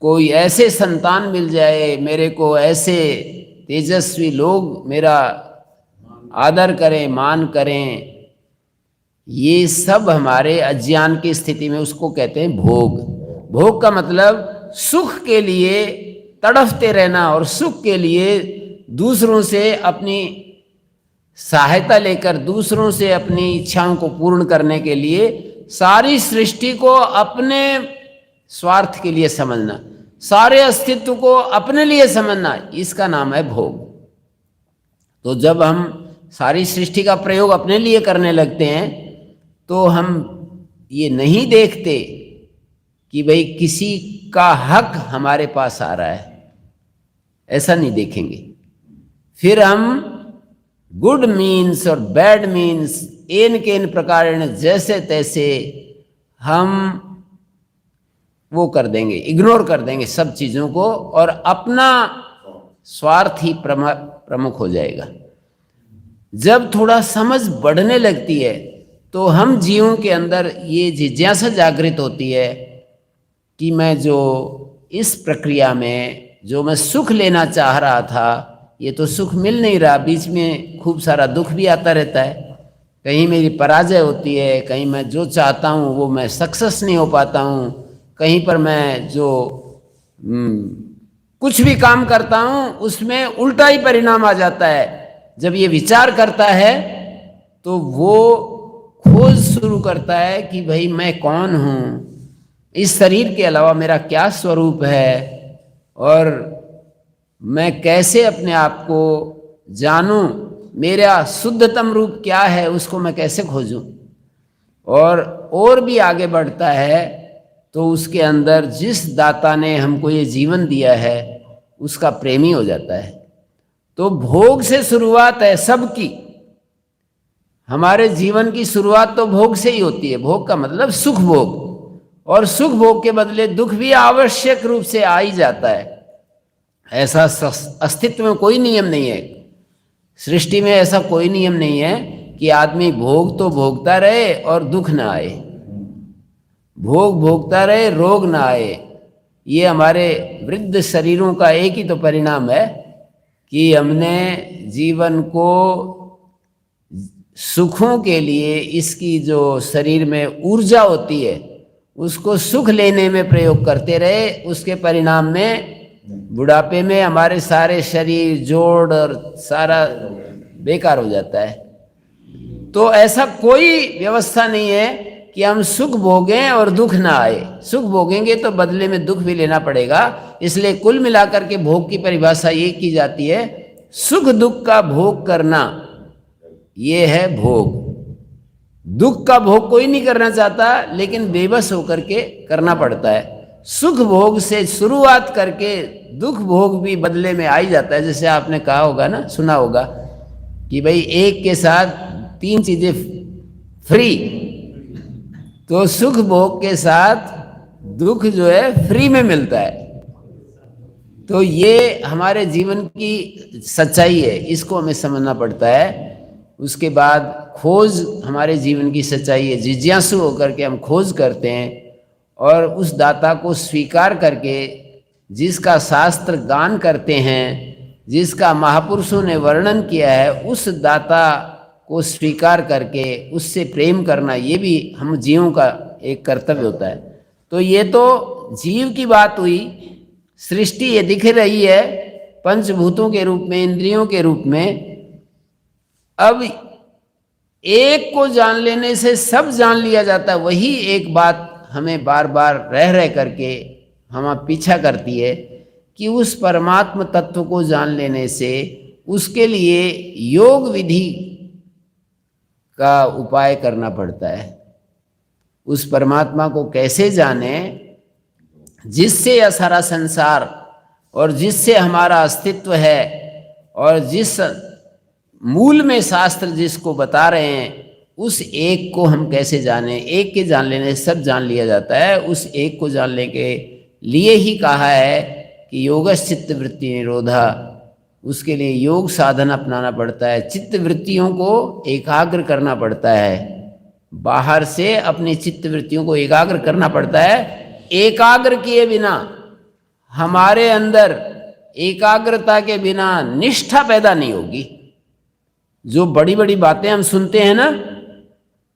A: कोई ऐसे संतान मिल जाए, मेरे को ऐसे तेजस्वी लोग मेरा आदर करें, मान करें, ये सब हमारे अज्ञान की स्थिति में उसको कहते हैं भोग। भोग का मतलब सुख के लिए तड़फते रहना और सुख के लिए दूसरों से अपनी सहायता लेकर, दूसरों से अपनी इच्छाओं को पूर्ण करने के लिए सारी सृष्टि को अपने स्वार्थ के लिए समझना, सारे अस्तित्व को अपने लिए समझना, इसका नाम है भोग। तो जब हम सारी सृष्टि का प्रयोग अपने लिए करने लगते हैं तो हम ये नहीं देखते कि भाई किसी का हक हमारे पास आ रहा है, ऐसा नहीं देखेंगे। फिर हम गुड मीन्स और बैड मीन्स एन के इन प्रकार जैसे तैसे हम वो कर देंगे, इग्नोर कर देंगे सब चीज़ों को, और अपना स्वार्थ ही प्रमुख हो जाएगा। जब थोड़ा समझ बढ़ने लगती है तो हम जीवों के अंदर ये जिज्ञासा जागृत होती है कि मैं जो इस प्रक्रिया में जो मैं सुख लेना चाह रहा था, ये तो सुख मिल नहीं रहा, बीच में खूब सारा दुख भी आता रहता है। कहीं मेरी पराजय होती है, कहीं मैं जो चाहता हूँ वो मैं सक्सेस नहीं हो पाता हूँ, कहीं पर मैं जो कुछ भी काम करता हूँ उसमें उल्टा ही परिणाम आ जाता है। जब ये विचार करता है तो वो खोज शुरू करता है कि भाई मैं कौन हूँ, इस शरीर के अलावा मेरा क्या स्वरूप है, और मैं कैसे अपने आप को जानूं, मेरा शुद्धतम रूप क्या है, उसको मैं कैसे खोजूं। और भी आगे बढ़ता है तो उसके अंदर जिस दाता ने हमको ये जीवन दिया है उसका प्रेमी हो जाता है। तो भोग से शुरुआत है सबकी, हमारे जीवन की शुरुआत तो भोग से ही होती है। भोग का मतलब सुख भोग, और सुख भोग के बदले दुख भी आवश्यक रूप से आ ही जाता है। ऐसा अस्तित्व में कोई नियम नहीं है, सृष्टि में ऐसा कोई नियम नहीं है कि आदमी भोग तो भोगता रहे और दुख ना आए, भोग भोगता रहे रोग ना आए। ये हमारे वृद्ध शरीरों का एक ही तो परिणाम है कि हमने जीवन को सुखों के लिए, इसकी जो शरीर में ऊर्जा होती है उसको सुख लेने में प्रयोग करते रहे। उसके परिणाम में बुढ़ापे में हमारे सारे शरीर, जोड़ और सारा बेकार हो जाता है। तो ऐसा कोई व्यवस्था नहीं है कि हम सुख भोगें और दुख ना आए। सुख भोगेंगे तो बदले में दुख भी लेना पड़ेगा। इसलिए कुल मिलाकर के भोग की परिभाषा ये की जाती है, सुख दुख का भोग करना, ये है भोग। दुख का भोग कोई नहीं करना चाहता, लेकिन बेबस होकर के करना पड़ता है। सुख भोग से शुरुआत करके दुख भोग भी बदले में आ ही जाता है। जैसे आपने कहा होगा ना, सुना होगा कि भाई एक के साथ 3 चीजें फ्री, तो सुख भोग के साथ दुख जो है फ्री में मिलता है। तो ये हमारे जीवन की सच्चाई है, इसको हमें समझना पड़ता है। उसके बाद खोज हमारे जीवन की सच्चाई है, जिज्ञासु होकर के हम खोज करते हैं और उस दाता को स्वीकार करके, जिसका शास्त्र गान करते हैं, जिसका महापुरुषों ने वर्णन किया है, उस दाता को स्वीकार करके उससे प्रेम करना, ये भी हम जीवों का एक कर्तव्य होता है। तो ये तो जीव की बात हुई। सृष्टि ये दिख रही है पंचभूतों के रूप में, इंद्रियों के रूप में। अब एक को जान लेने से सब जान लिया जाता है। वही एक बात हमें बार बार रह रह करके हम पीछा करती है कि उस परमात्म तत्व को जान लेने से उसके लिए योग विधि का उपाय करना पड़ता है। उस परमात्मा को कैसे जाने जिससे यह सारा संसार और जिससे हमारा अस्तित्व है, और जिस मूल में शास्त्र जिसको बता रहे हैं, उस एक को हम कैसे जाने। एक के जान लेने से सब जान लिया जाता है। उस एक को जानने के लिए ही कहा है कि योगस् चित्त वृत्ति निरोधा, उसके लिए योग साधन अपनाना पड़ता है। चित्त वृत्तियों को एकाग्र करना पड़ता है, बाहर से अपनी चित्त वृत्तियों को एकाग्र करना पड़ता है। एकाग्र किए बिना, हमारे अंदर एकाग्रता के बिना निष्ठा पैदा नहीं होगी। जो बड़ी बड़ी बातें हम सुनते हैं ना,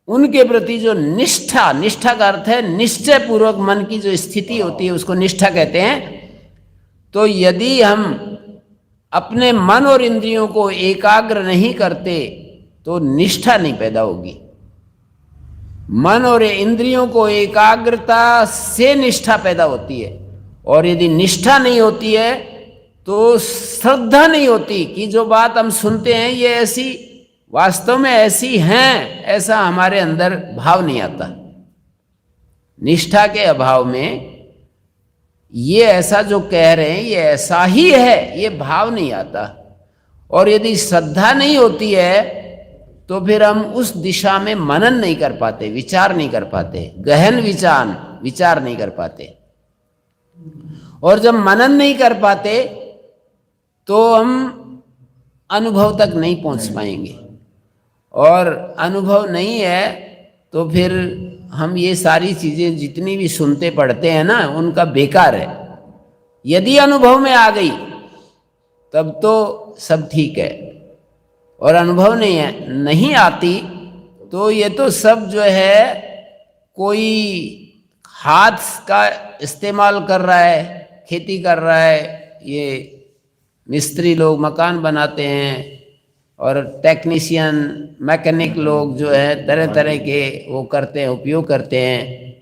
A: उनके प्रति जो निष्ठा, निष्ठा का अर्थ है निश्चय पूर्वक मन की जो स्थिति होती है उसको निष्ठा कहते हैं। तो यदि हम अपने मन और इंद्रियों को एकाग्र नहीं करते तो निष्ठा नहीं पैदा होगी। मन और इंद्रियों को एकाग्रता से निष्ठा पैदा होती है, और यदि निष्ठा नहीं होती है तो श्रद्धा नहीं होती कि जो बात हम सुनते हैं ये ऐसी वास्तव में ऐसी हैं, ऐसा हमारे अंदर भाव नहीं आता। निष्ठा के अभाव में ये ऐसा जो कह रहे हैं ये ऐसा ही है, ये भाव नहीं आता। और यदि श्रद्धा नहीं होती है तो फिर हम उस दिशा में मनन नहीं कर पाते, विचार नहीं कर पाते, गहन विचार नहीं कर पाते। और जब मनन नहीं कर पाते तो हम अनुभव तक नहीं पहुंच पाएंगे, और अनुभव नहीं है तो फिर हम ये सारी चीज़ें जितनी भी सुनते पढ़ते हैं ना उनका बेकार है। यदि अनुभव में आ गई तब तो सब ठीक है, और अनुभव नहीं आती तो ये तो सब जो है कोई हाथ का इस्तेमाल कर रहा है, खेती कर रहा है, ये मिस्त्री लोग मकान बनाते हैं, और टेक्नीशियन मैकेनिक लोग जो है तरह तरह के वो करते हैं, उपयोग करते हैं।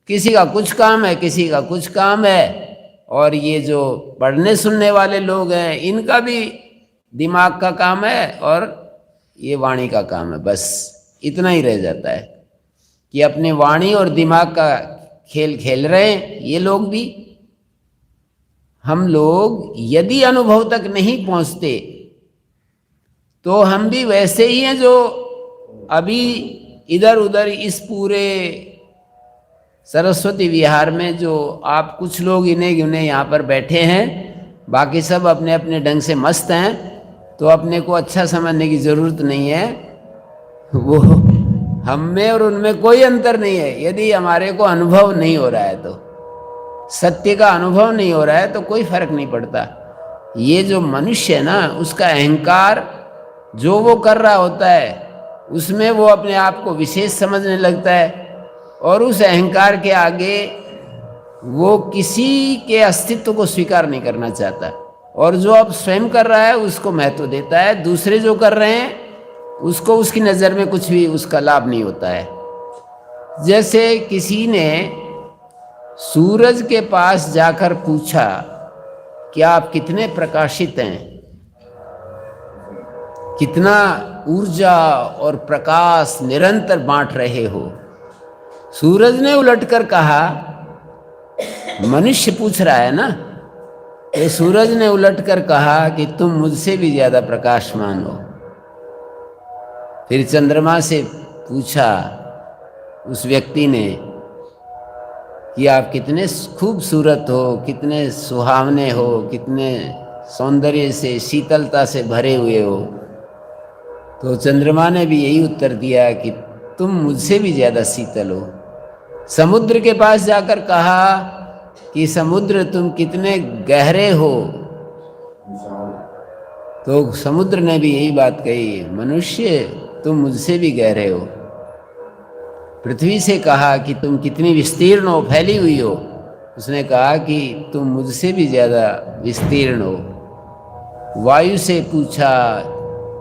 A: किसी का कुछ काम है, किसी का कुछ काम है। और ये जो पढ़ने सुनने वाले लोग हैं इनका भी दिमाग का काम है और ये वाणी का काम है। बस इतना ही रह जाता है कि अपने वाणी और दिमाग का खेल खेल रहे हैं ये लोग भी। हम लोग यदि अनुभव तक नहीं पहुंचते तो हम भी वैसे ही हैं जो अभी इधर उधर इस पूरे सरस्वती विहार में जो आप कुछ लोग इन्हें गिने यहाँ पर बैठे हैं, बाकी सब अपने अपने ढंग से मस्त हैं। तो अपने को अच्छा समझने की ज़रूरत नहीं है, वो हम में और उनमें कोई अंतर नहीं है। यदि हमारे को अनुभव नहीं हो रहा है तो, सत्य का अनुभव नहीं हो रहा है तो कोई फर्क नहीं पड़ता। ये जो मनुष्य है ना उसका अहंकार जो वो कर रहा होता है उसमें वो अपने आप को विशेष समझने लगता है, और उस अहंकार के आगे वो किसी के अस्तित्व को स्वीकार नहीं करना चाहता, और जो अब स्वयं कर रहा है उसको महत्व देता है। दूसरे जो कर रहे हैं उसको उसकी नज़र में कुछ भी उसका लाभ नहीं होता है। जैसे किसी ने सूरज के पास जाकर पूछा कि आप कितने प्रकाशित हैं, कितना ऊर्जा और प्रकाश निरंतर बांट रहे हो। सूरज ने उलटकर कहा, मनुष्य पूछ रहा है ना, ये सूरज ने उलटकर कहा कि तुम मुझसे भी ज्यादा प्रकाशमान हो। फिर चंद्रमा से पूछा उस व्यक्ति ने कि आप कितने खूबसूरत हो, कितने सुहावने हो, कितने सौंदर्य से शीतलता से भरे हुए हो। तो चंद्रमा ने भी यही उत्तर दिया कि तुम मुझसे भी ज़्यादा शीतल हो। समुद्र के पास जाकर कहा कि समुद्र तुम कितने गहरे हो, तो समुद्र ने भी यही बात कही, मनुष्य तुम मुझसे भी गहरे हो। पृथ्वी से कहा कि तुम कितनी विस्तीर्ण हो, फैली हुई हो, उसने कहा कि तुम मुझसे भी ज़्यादा विस्तीर्ण हो। वायु से पूछा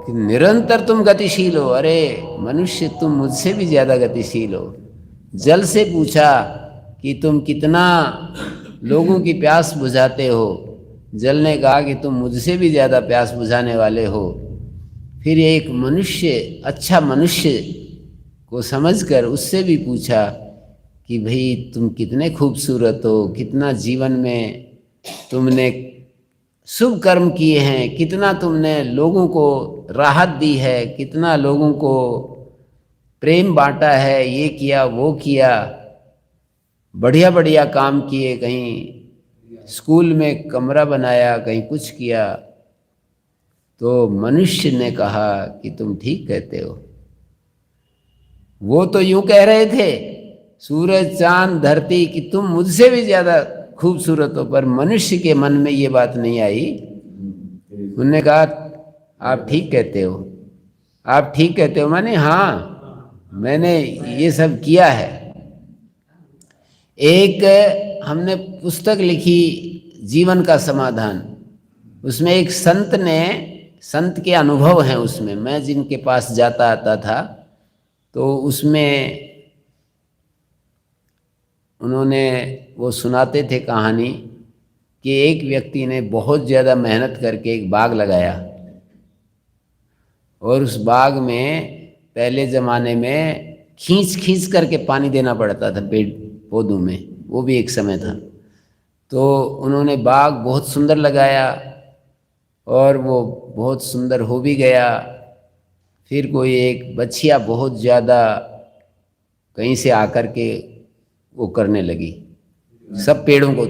A: कि निरंतर तुम गतिशील हो, अरे मनुष्य तुम मुझसे भी ज़्यादा गतिशील हो। जल से पूछा कि तुम कितना लोगों की प्यास बुझाते हो, जल ने कहा कि तुम मुझसे भी ज़्यादा प्यास बुझाने वाले हो। फिर एक मनुष्य, अच्छा मनुष्य को समझकर उससे भी पूछा कि भाई तुम कितने खूबसूरत हो, कितना जीवन में तुमने शुभ कर्म किए हैं, कितना तुमने लोगों को राहत दी है, कितना लोगों को प्रेम बांटा है, ये किया वो किया, बढ़िया बढ़िया काम किए, कहीं स्कूल में कमरा बनाया, कहीं कुछ किया। तो मनुष्य ने कहा कि तुम ठीक कहते हो। वो तो यूं कह रहे थे सूरज चांद धरती कि तुम मुझसे भी ज़्यादा खूबसूरत हो, पर मनुष्य के मन में ये बात नहीं आई। उन्होंने कहा आप ठीक कहते हो। आप ठीक कहते हो। मैंने हाँ, मैंने ये सब किया है। एक हमने पुस्तक लिखी जीवन का समाधान, उसमें एक संत ने, संत के अनुभव हैं उसमें, मैं जिनके पास जाता आता था, तो उसमें उन्होंने वो सुनाते थे कहानी कि एक व्यक्ति ने बहुत ज़्यादा मेहनत करके एक बाग लगाया, और उस बाग में पहले ज़माने में खींच खींच करके पानी देना पड़ता था पेड़ पौधों में, वो भी एक समय था। तो उन्होंने बाग बहुत सुंदर लगाया और वो बहुत सुंदर हो भी गया। फिर कोई एक बछिया बहुत ज़्यादा कहीं से आकर के वो करने लगी, सब पेड़ों को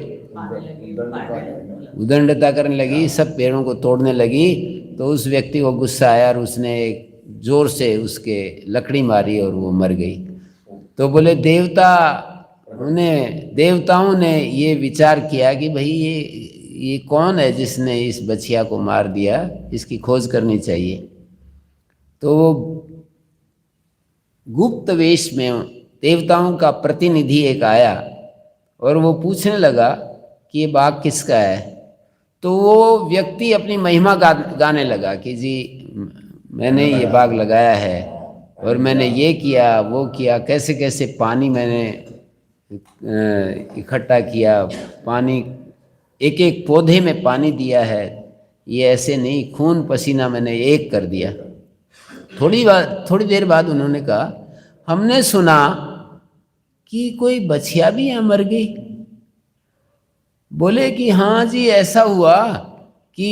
A: उदंडता करने लगी, सब पेड़ों को तोड़ने लगी। तो उस व्यक्ति को गुस्सा आया और उसने एक जोर से उसके लकड़ी मारी और वो मर गई। तो बोले देवताओं ने ये विचार किया कि भाई ये कौन है जिसने इस बछिया को मार दिया, इसकी खोज करनी चाहिए। तो वो गुप्त वेश में देवताओं का प्रतिनिधि एक आया और वो पूछने लगा कि ये बाग किसका है। तो वो व्यक्ति अपनी महिमा गाने लगा कि जी मैंने ये बाग लगाया है और मैंने ये किया वो किया, कैसे कैसे पानी मैंने इकट्ठा किया, पानी एक एक पौधे में पानी दिया है, ये ऐसे नहीं, खून पसीना मैंने एक कर दिया। थोड़ी देर बाद उन्होंने कहा, हमने सुना कि कोई बछिया भी यहाँ मर गई। बोले कि हाँ जी, ऐसा हुआ कि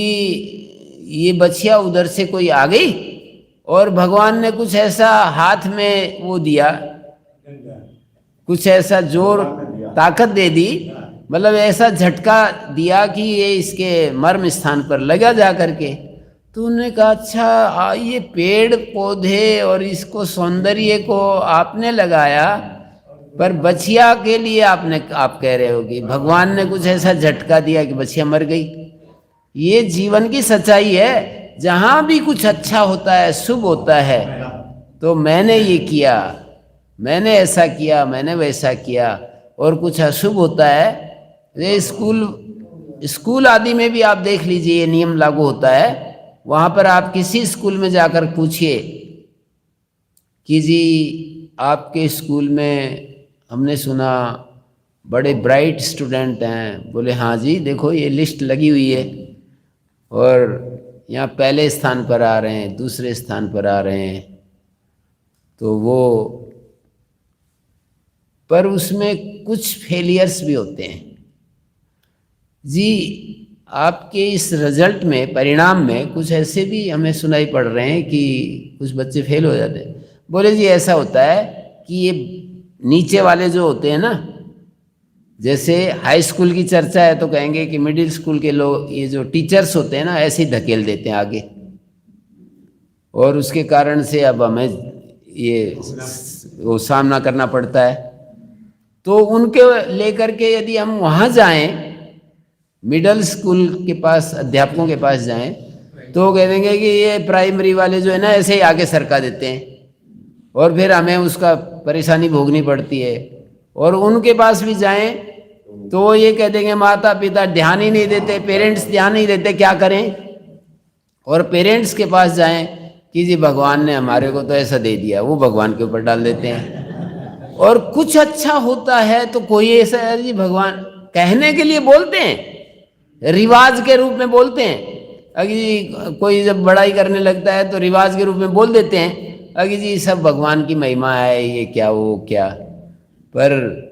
A: ये बछिया उधर से कोई आ गई और भगवान ने कुछ ऐसा हाथ में वो दिया, कुछ ऐसा जोर ताकत दे दी, मतलब ऐसा झटका दिया कि ये इसके मर्म स्थान पर लगा जा करके। तो उन्होंने कहा अच्छा, ये पेड़ पौधे और इसको सौंदर्य को आपने लगाया, पर बछिया के लिए आप कह रहे हो कि भगवान ने कुछ ऐसा झटका दिया कि बछिया मर गई। ये जीवन की सच्चाई है। जहां भी कुछ अच्छा होता है, शुभ होता है, तो मैंने ये किया, मैंने ऐसा किया, मैंने वैसा किया, और कुछ अशुभ होता है, ये स्कूल आदि में भी आप देख लीजिए, ये नियम लागू होता है। वहां पर आप किसी स्कूल में जाकर पूछिए कि जी आपके स्कूल में हमने सुना बड़े ब्राइट स्टूडेंट हैं। बोले हाँ जी, देखो ये लिस्ट लगी हुई है, और यहाँ पहले स्थान पर आ रहे हैं, दूसरे स्थान पर आ रहे हैं। तो वो, पर उसमें कुछ फेलियर्स भी होते हैं जी। आपके इस रिजल्ट में, परिणाम में कुछ ऐसे भी हमें सुनाई पड़ रहे हैं कि कुछ बच्चे फेल हो जाते हैं। बोले जी ऐसा होता है कि ये नीचे वाले जो होते हैं ना, जैसे हाई स्कूल की चर्चा है तो कहेंगे कि मिडिल स्कूल के लोग, ये जो टीचर्स होते हैं ना, ऐसे ही धकेल देते हैं आगे, और उसके कारण से अब हमें ये वो सामना करना पड़ता है। तो उनके लेकर के यदि हम वहाँ जाएं, मिडिल स्कूल के पास अध्यापकों के पास जाएं, तो कह देंगे कि ये प्राइमरी वाले जो है ना, ऐसे ही आगे सरका देते हैं, और फिर हमें उसका परेशानी भोगनी पड़ती है। और उनके पास भी जाएं तो ये कह देंगे माता पिता ध्यान ही नहीं देते, पेरेंट्स ध्यान नहीं देते, क्या करें। और पेरेंट्स के पास जाएं कि जी भगवान ने हमारे को तो ऐसा दे दिया, वो भगवान के ऊपर डाल देते हैं। और कुछ अच्छा होता है तो कोई ऐसा है जी भगवान, कहने के लिए बोलते हैं, रिवाज के रूप में बोलते हैं। अगर कोई जब बड़ाई करने लगता है तो रिवाज के रूप में बोल देते हैं, अगर जी सब भगवान की महिमा है, ये क्या वो क्या। पर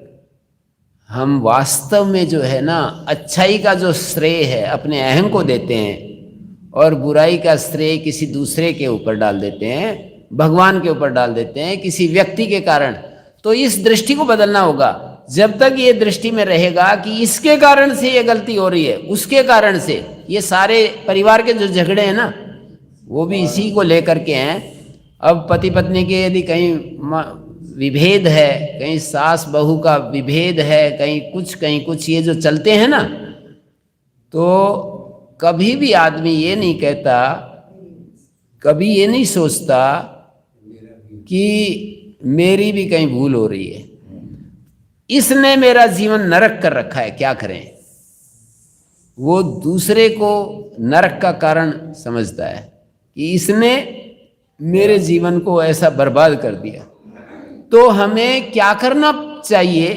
A: हम वास्तव में जो है ना, अच्छाई का जो श्रेय है अपने अहम को देते हैं, और बुराई का श्रेय किसी दूसरे के ऊपर डाल देते हैं, भगवान के ऊपर डाल देते हैं, किसी व्यक्ति के कारण। तो इस दृष्टि को बदलना होगा। जब तक ये दृष्टि में रहेगा कि इसके कारण से ये गलती हो रही है, उसके कारण से, ये सारे परिवार के जो झगड़े हैं ना, वो भी इसी को लेकर के हैं। अब पति पत्नी के यदि कहीं विभेद है, कहीं सास बहू का विभेद है, कहीं कुछ ये जो चलते हैं ना, तो कभी भी आदमी ये नहीं कहता कभी ये नहीं सोचता कि मेरी भी कहीं भूल हो रही है, इसने मेरा जीवन नरक कर रखा है, क्या करें। वो दूसरे को नरक का कारण समझता है कि इसने मेरे जीवन को ऐसा बर्बाद कर दिया। तो हमें क्या करना चाहिए?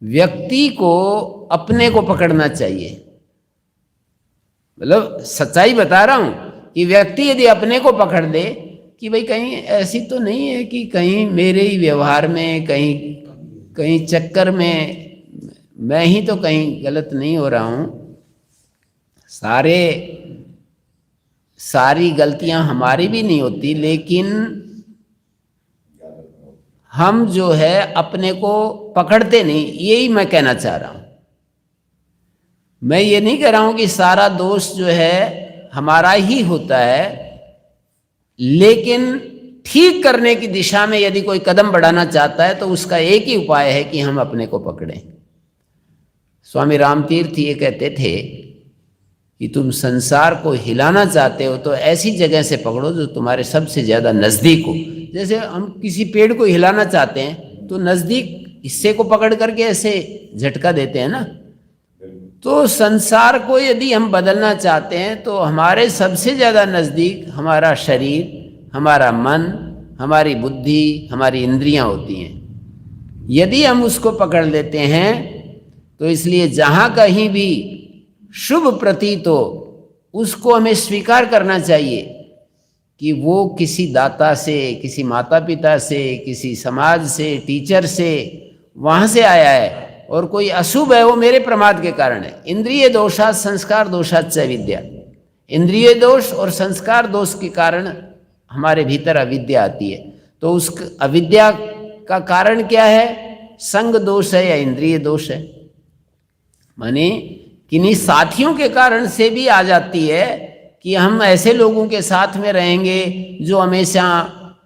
A: व्यक्ति को अपने को पकड़ना चाहिए। मतलब सच्चाई बता रहा हूं कि व्यक्ति यदि अपने को पकड़ ले कि भाई कहीं ऐसी तो नहीं है कि कहीं मेरे ही व्यवहार में, कहीं चक्कर में मैं ही तो कहीं गलत नहीं हो रहा हूं। सारी गलतियां हमारी भी नहीं होती, लेकिन हम जो है अपने को पकड़ते नहीं। यही मैं कहना चाह रहा हूं। मैं ये नहीं कह रहा हूं कि सारा दोष जो है हमारा ही होता है, लेकिन ठीक करने की दिशा में यदि कोई कदम बढ़ाना चाहता है तो उसका एक ही उपाय है कि हम अपने को पकड़ें। स्वामी रामतीर्थ ये कहते थे कि तुम संसार को हिलाना चाहते हो तो ऐसी जगह से पकड़ो जो तुम्हारे सबसे ज्यादा नजदीक हो। जैसे हम किसी पेड़ को हिलाना चाहते हैं तो नजदीक हिस्से को पकड़ करके ऐसे झटका देते हैं ना। तो संसार को यदि हम बदलना चाहते हैं तो हमारे सबसे ज्यादा नजदीक हमारा शरीर, हमारा मन, हमारी बुद्धि, हमारी इंद्रियां होती हैं। यदि हम उसको पकड़ लेते हैं तो इसलिए जहां कहीं भी शुभ प्रतीत हो उसको हमें स्वीकार करना चाहिए कि वो किसी दाता से, किसी माता पिता से, किसी समाज से, टीचर से, वहां से आया है। और कोई अशुभ है वो मेरे प्रमाद के कारण है। इंद्रिय दोषात् संस्कार दोषात् च विद्या। इंद्रिय दोष और संस्कार दोष के कारण हमारे भीतर अविद्या आती है। तो उस अविद्या का कारण क्या है? संग दोष है या इंद्रिय दोष है। माने किन्हीं साथियों के कारण से भी आ जाती है कि हम ऐसे लोगों के साथ में रहेंगे जो हमेशा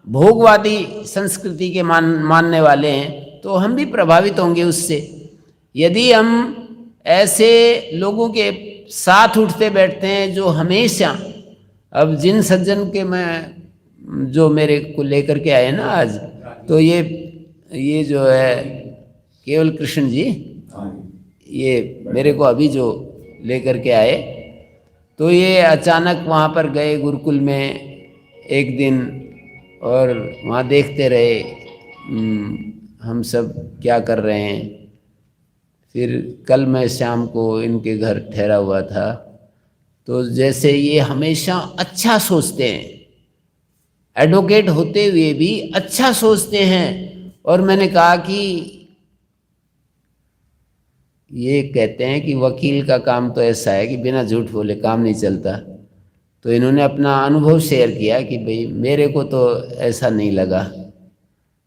A: भोगवादी संस्कृति के मानने वाले हैं, तो हम भी प्रभावित होंगे उससे। यदि हम ऐसे लोगों के साथ उठते बैठते हैं जो हमेशा, अब जिन सज्जन के मैं जो मेरे को लेकर के आए ना आज, तो ये जो है केवल कृष्ण जी, ये मेरे को अभी जो लेकर के आए, तो ये अचानक वहाँ पर गए गुरुकुल में एक दिन और वहाँ देखते रहे हम सब क्या कर रहे हैं। फिर कल मैं शाम को इनके घर ठहरा हुआ था, तो जैसे ये हमेशा अच्छा सोचते हैं, एडवोकेट होते हुए भी अच्छा सोचते हैं। और मैंने कहा कि ये कहते हैं कि वकील का काम तो ऐसा है कि बिना झूठ बोले काम नहीं चलता। तो इन्होंने अपना अनुभव शेयर किया कि भाई मेरे को तो ऐसा नहीं लगा,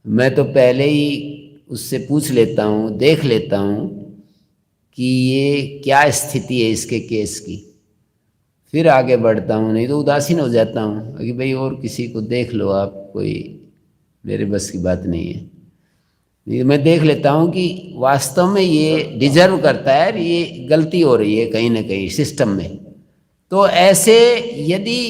A: मैं तो पहले ही उससे पूछ लेता हूँ, देख लेता हूँ कि ये क्या स्थिति है इसके केस की, फिर आगे बढ़ता हूँ, नहीं तो उदासीन हो जाता हूँ कि भाई और किसी को देख लो आप, कोई मेरे बस की बात नहीं है। मैं देख लेता हूँ कि वास्तव में ये डिजर्व करता है, ये गलती हो रही है कहीं ना कहीं सिस्टम में। तो ऐसे यदि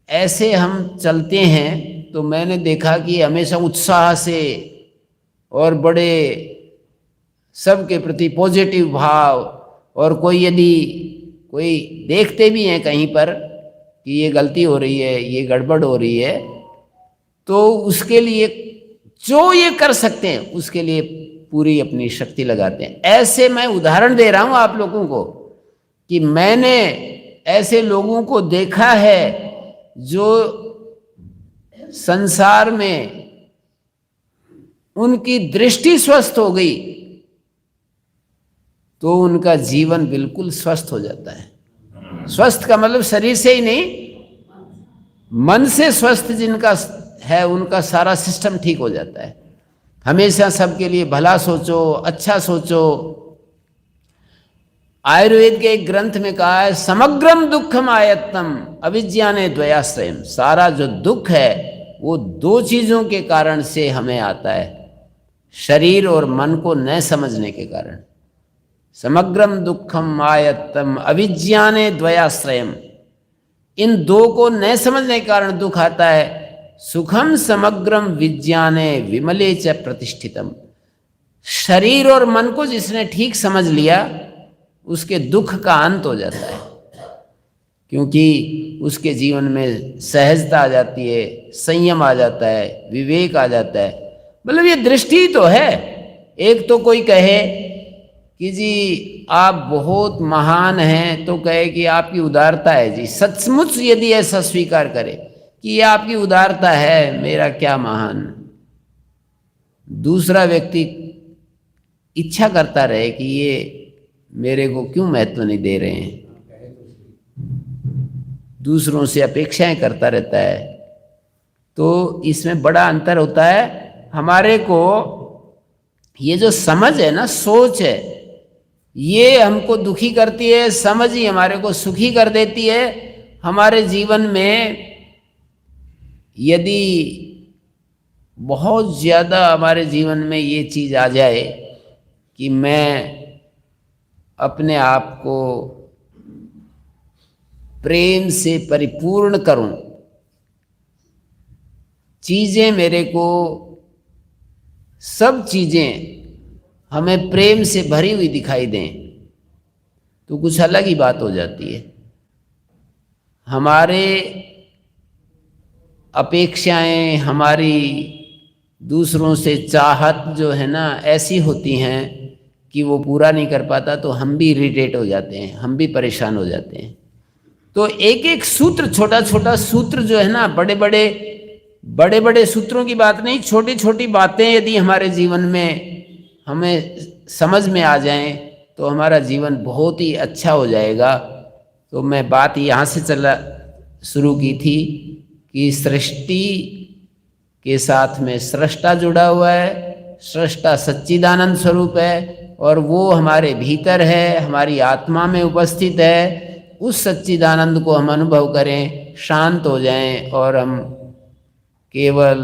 A: ऐसे हम चलते हैं तो मैंने देखा कि हमेशा उत्साह से और बड़े सबके प्रति पॉजिटिव भाव, और कोई यदि कोई देखते भी हैं कहीं पर कि ये गलती हो रही है, ये गड़बड़ हो रही है, तो उसके लिए जो ये कर सकते हैं उसके लिए पूरी अपनी शक्ति लगाते हैं। ऐसे मैं उदाहरण दे रहा हूं आप लोगों को कि मैंने ऐसे लोगों को देखा है जो संसार में उनकी दृष्टि स्वस्थ हो गई तो उनका जीवन बिल्कुल स्वस्थ हो जाता है। स्वस्थ का मतलब शरीर से ही नहीं, मन से स्वस्थ जिनका है उनका सारा सिस्टम ठीक हो जाता है। हमेशा सबके लिए भला सोचो, अच्छा सोचो। आयुर्वेद के एक ग्रंथ में कहा है समग्रम दुखम आयत्तम अविज्ञाने द्वयाश्रयम। सारा जो दुख है वो दो चीजों के कारण से हमें आता है, शरीर और मन को न समझने के कारण। समग्रम दुखम आयत्तम अविज्ञाने द्वयाश्रयम। इन दो को न समझने के कारण दुख आता है। सुखम समग्रम विज्ञाने विमले च प्रतिष्ठितम। शरीर और मन को जिसने ठीक समझ लिया उसके दुख का अंत हो जाता है, क्योंकि उसके जीवन में सहजता आ जाती है, संयम आ जाता है, विवेक आ जाता है। मतलब ये दृष्टि तो है। एक तो कोई कहे कि जी आप बहुत महान हैं, तो कहे कि आपकी उदारता है। जी सचमुच यदि ऐसा स्वीकार करे कि ये आपकी उदारता है, मेरा क्या महान। दूसरा व्यक्ति इच्छा करता रहे कि ये मेरे को क्यों महत्व नहीं दे रहे हैं, दूसरों से अपेक्षाएं करता रहता है। तो इसमें बड़ा अंतर होता है। हमारे को ये जो समझ है ना, सोच है, ये हमको दुखी करती है, समझ ही हमारे को सुखी कर देती है। हमारे जीवन में यदि बहुत ज़्यादा हमारे जीवन में ये चीज़ आ जाए कि मैं अपने आप को प्रेम से परिपूर्ण करूं, चीज़ें मेरे को, सब चीज़ें हमें प्रेम से भरी हुई दिखाई दें, तो कुछ अलग ही बात हो जाती है। हमारे अपेक्षाएं, हमारी दूसरों से चाहत जो है ना, ऐसी होती हैं कि वो पूरा नहीं कर पाता तो हम भी इरिटेट हो जाते हैं, हम भी परेशान हो जाते हैं। तो एक एक सूत्र, छोटा छोटा सूत्र जो है ना, बड़े बड़े सूत्रों की बात नहीं, छोटी छोटी बातें यदि हमारे जीवन में हमें समझ में आ जाएं तो हमारा जीवन बहुत ही अच्छा हो जाएगा। तो मैं बात यहाँ से शुरू की थी कि सृष्टि के साथ में सृष्टा जुड़ा हुआ है। सृष्टा सच्चिदानंद स्वरूप है और वो हमारे भीतर है, हमारी आत्मा में उपस्थित है। उस सच्चिदानंद को हम अनुभव करें, शांत हो जाएं और हम केवल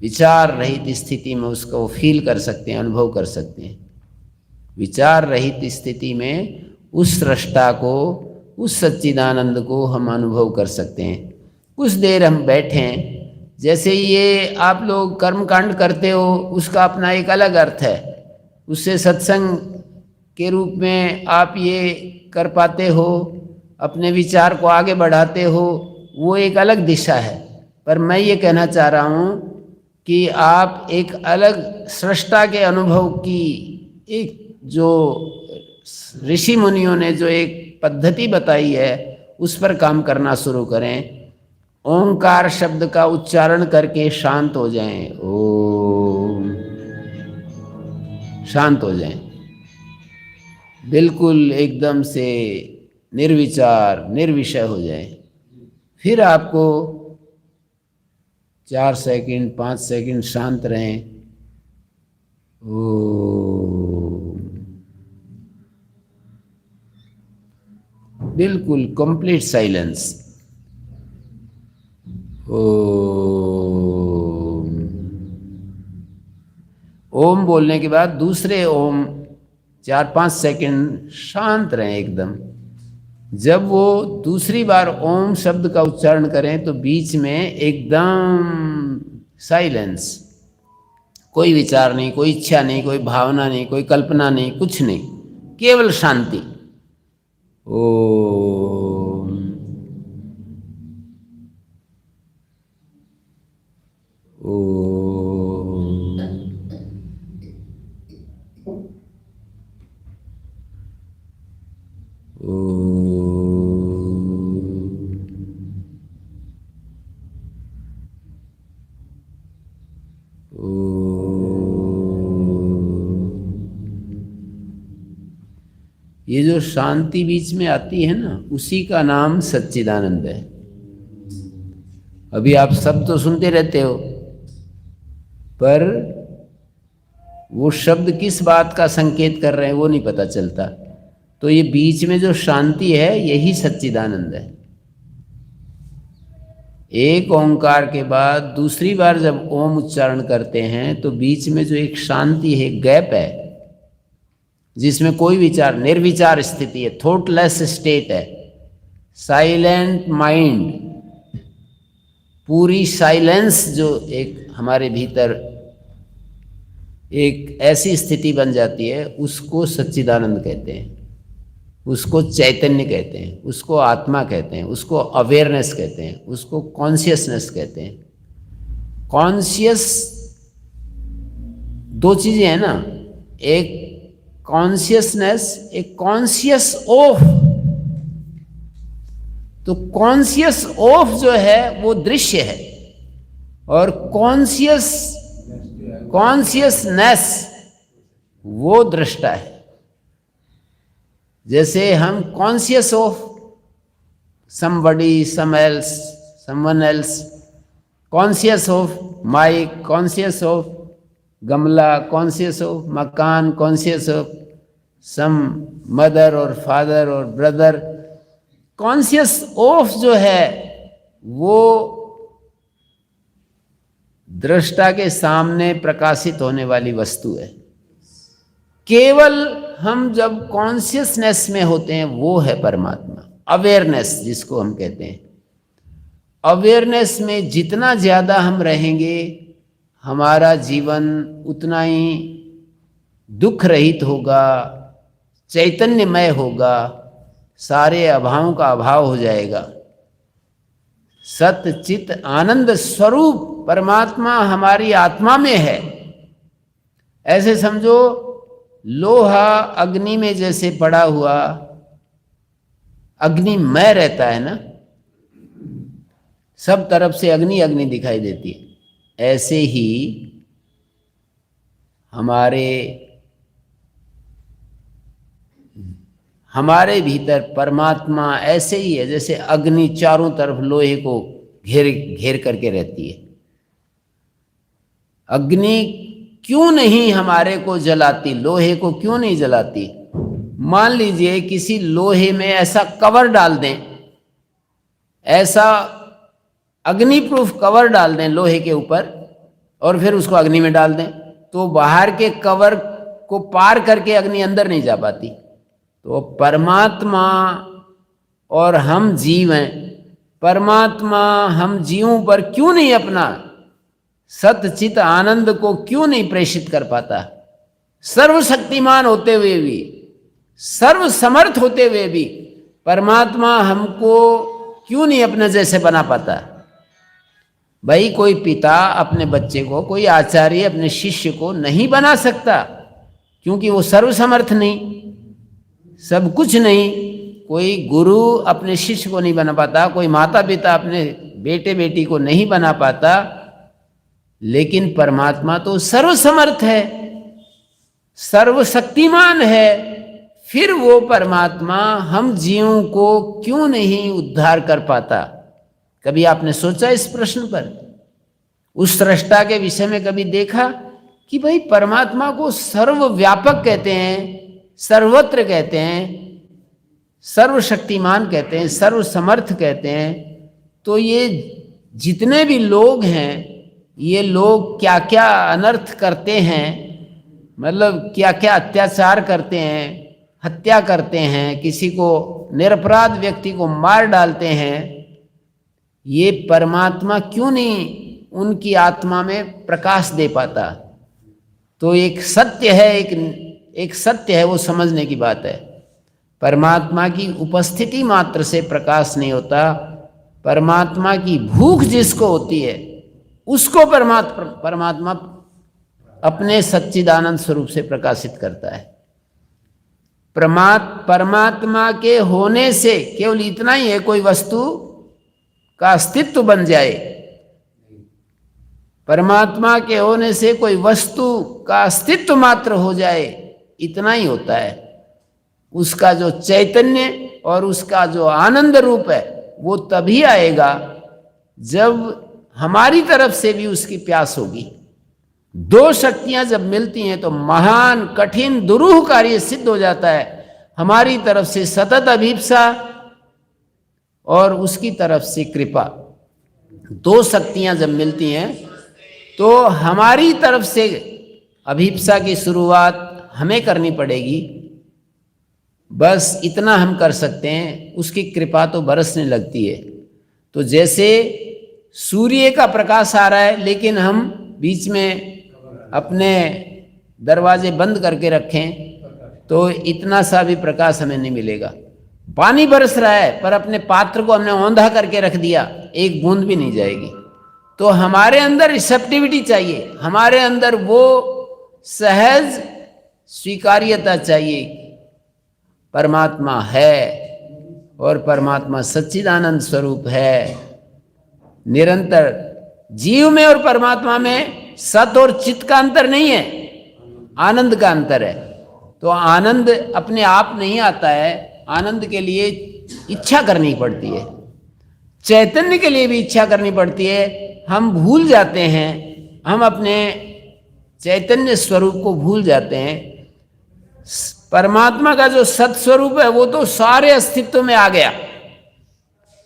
A: विचार रहित स्थिति में उसको फील कर सकते हैं, अनुभव कर सकते हैं। विचार रहित स्थिति में उस सृष्टा को, उस सच्चिदानंद को हम अनुभव कर सकते हैं। कुछ देर हम बैठें, जैसे ये आप लोग कर्मकांड करते हो, उसका अपना एक अलग अर्थ है। उससे सत्संग के रूप में आप ये कर पाते हो, अपने विचार को आगे बढ़ाते हो, वो एक अलग दिशा है। पर मैं ये कहना चाह रहा हूँ कि आप एक अलग सृष्टा के अनुभव की, एक जो ऋषि मुनियों ने जो एक पद्धति बताई है, उस पर काम करना शुरू करें। ओंकार शब्द का उच्चारण करके शांत हो जाएं, ओम, शांत हो जाएं, बिल्कुल एकदम से निर्विचार निर्विषय हो जाएं। फिर आपको 4 सेकंड 5 सेकंड शांत रहें। ओम, बिल्कुल कंप्लीट साइलेंस। ओम बोलने के बाद दूसरे ओम 4-5 सेकंड शांत रहें एकदम। जब वो दूसरी बार ओम शब्द का उच्चारण करें तो बीच में एकदम साइलेंस, कोई विचार नहीं, कोई इच्छा नहीं, कोई भावना नहीं, कोई कल्पना नहीं, कुछ नहीं, केवल शांति। ओम, ओम, ओम। ये जो शांति बीच में आती है ना, उसी का नाम सच्चिदानंद है। अभी आप सब तो सुनते रहते हो, पर वो शब्द किस बात का संकेत कर रहे हैं वो नहीं पता चलता। तो ये बीच में जो शांति है, यही सच्चिदानंद है। एक ओंकार के बाद दूसरी बार जब ओम उच्चारण करते हैं तो बीच में जो एक शांति है, गैप है, जिसमें कोई विचार, निर्विचार स्थिति है, थॉटलेस स्टेट है, साइलेंट माइंड, पूरी साइलेंस जो एक हमारे भीतर एक ऐसी स्थिति बन जाती है, उसको सच्चिदानंद कहते हैं, उसको चैतन्य कहते हैं, उसको आत्मा कहते हैं, उसको अवेयरनेस कहते हैं, उसको कॉन्शियसनेस कहते हैं। कॉन्शियस दो चीजें हैं ना, एक कॉन्शियसनेस, एक कॉन्शियस ऑफ। तो कॉन्शियस ऑफ जो है वो दृश्य है, और कॉन्शियसनेस वो दृष्टा है। जैसे हम conscious of somebody, someone else, conscious of mike, conscious of गमला, कॉन्शियस ऑफ मकान, कॉन्शियस ऑफ सम मदर और फादर और ब्रदर। कॉन्शियस ऑफ जो है वो दृष्टा के सामने प्रकाशित होने वाली वस्तु है। केवल हम जब कॉन्शियसनेस में होते हैं वो है परमात्मा। अवेयरनेस जिसको हम कहते हैं, अवेयरनेस में जितना ज़्यादा हम रहेंगे हमारा जीवन उतना ही दुख रहित होगा, चैतन्यमय होगा, सारे अभावों का अभाव हो जाएगा। सत चित आनंद स्वरूप परमात्मा हमारी आत्मा में है। ऐसे समझो लोहा अग्नि में जैसे पड़ा हुआ अग्निमय रहता है ना, सब तरफ से अग्नि अग्नि दिखाई देती है, ऐसे ही हमारे भीतर परमात्मा ऐसे ही है जैसे अग्नि चारों तरफ लोहे को घेर करके रहती है। अग्नि क्यों नहीं हमारे को जलाती, लोहे को क्यों नहीं जलाती? मान लीजिए किसी लोहे में ऐसा कवर डाल दें, ऐसा अग्नि प्रूफ कवर डाल दें लोहे के ऊपर, और फिर उसको अग्नि में डाल दें, तो बाहर के कवर को पार करके अग्नि अंदर नहीं जा पाती। तो परमात्मा और हम जीव हैं, परमात्मा हम जीवों पर क्यों नहीं अपना सतचित आनंद को क्यों नहीं प्रेषित कर पाता? सर्वशक्तिमान होते हुए भी, सर्व समर्थ होते हुए भी परमात्मा हमको क्यों नहीं अपने जैसे बना पाता? भाई कोई पिता अपने बच्चे को, कोई आचार्य अपने शिष्य को नहीं बना सकता, क्योंकि वो सर्वसमर्थ नहीं, सब कुछ नहीं। कोई गुरु अपने शिष्य को नहीं बना पाता, कोई माता पिता अपने बेटे बेटी को नहीं बना पाता, लेकिन परमात्मा तो सर्वसमर्थ है, सर्वशक्तिमान है। फिर वो परमात्मा हम जीवों को क्यों नहीं उद्धार कर पाता? कभी आपने सोचा इस प्रश्न पर? उस सृष्टा के विषय में कभी देखा कि भाई परमात्मा को सर्वव्यापक कहते हैं, सर्वत्र कहते हैं, सर्वशक्तिमान कहते हैं, सर्वसमर्थ कहते हैं। तो ये जितने भी लोग हैं, ये लोग क्या क्या अनर्थ करते हैं, मतलब क्या क्या अत्याचार करते हैं, हत्या करते हैं, किसी को निरपराध व्यक्ति को मार डालते हैं, ये परमात्मा क्यों नहीं उनकी आत्मा में प्रकाश दे पाता? तो एक सत्य है, एक सत्य है, वो समझने की बात है। परमात्मा की उपस्थिति मात्र से प्रकाश नहीं होता, परमात्मा की भूख जिसको होती है उसको परमात्मा अपने सच्चिदानंद स्वरूप से प्रकाशित करता है। परमात्मा के होने से केवल इतना ही है, कोई वस्तु का अस्तित्व बन जाए। परमात्मा के होने से कोई वस्तु का अस्तित्व मात्र हो जाए, इतना ही होता है। उसका जो चैतन्य और उसका जो आनंद रूप है वो तभी आएगा जब हमारी तरफ से भी उसकी प्यास होगी। दो शक्तियां जब मिलती हैं तो महान कठिन दुरूह कार्य सिद्ध हो जाता है। हमारी तरफ से सतत अभिप्सा और उसकी तरफ से कृपा, दो शक्तियां जब मिलती हैं तो हमारी तरफ से अभिप्सा की शुरुआत हमें करनी पड़ेगी, बस इतना हम कर सकते हैं, उसकी कृपा तो बरसने लगती है। तो जैसे सूर्य का प्रकाश आ रहा है, लेकिन हम बीच में अपने दरवाजे बंद करके रखें तो इतना सा भी प्रकाश हमें नहीं मिलेगा। पानी बरस रहा है पर अपने पात्र को हमने औंधा करके रख दिया, एक बूंद भी नहीं जाएगी। तो हमारे अंदर रिसेप्टिविटी चाहिए, हमारे अंदर वो सहज स्वीकार्यता चाहिए, परमात्मा है और परमात्मा सच्चिदानंद स्वरूप है। निरंतर जीव में और परमात्मा में सत और चित्त का अंतर नहीं है, आनंद का अंतर है। तो आनंद अपने आप नहीं आता है, आनंद के लिए इच्छा करनी पड़ती है, चैतन्य के लिए भी इच्छा करनी पड़ती है। हम भूल जाते हैं, हम अपने चैतन्य स्वरूप को भूल जाते हैं। परमात्मा का जो सत्स्वरूप है वो तो सारे अस्तित्व में आ गया।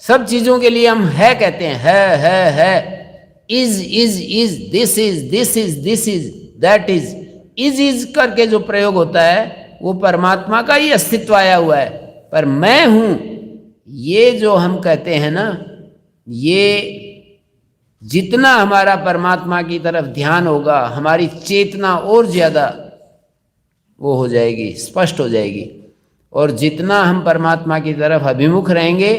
A: सब चीजों के लिए हम है कहते हैं, है, is, this is, that is करके जो प्रयोग होता है वो परमात्मा का ही अस्तित्व आया हुआ है। पर मैं हूं, ये जो हम कहते हैं ना, ये जितना हमारा परमात्मा की तरफ ध्यान होगा, हमारी चेतना और ज्यादा वो हो जाएगी, स्पष्ट हो जाएगी। और जितना हम परमात्मा की तरफ अभिमुख रहेंगे,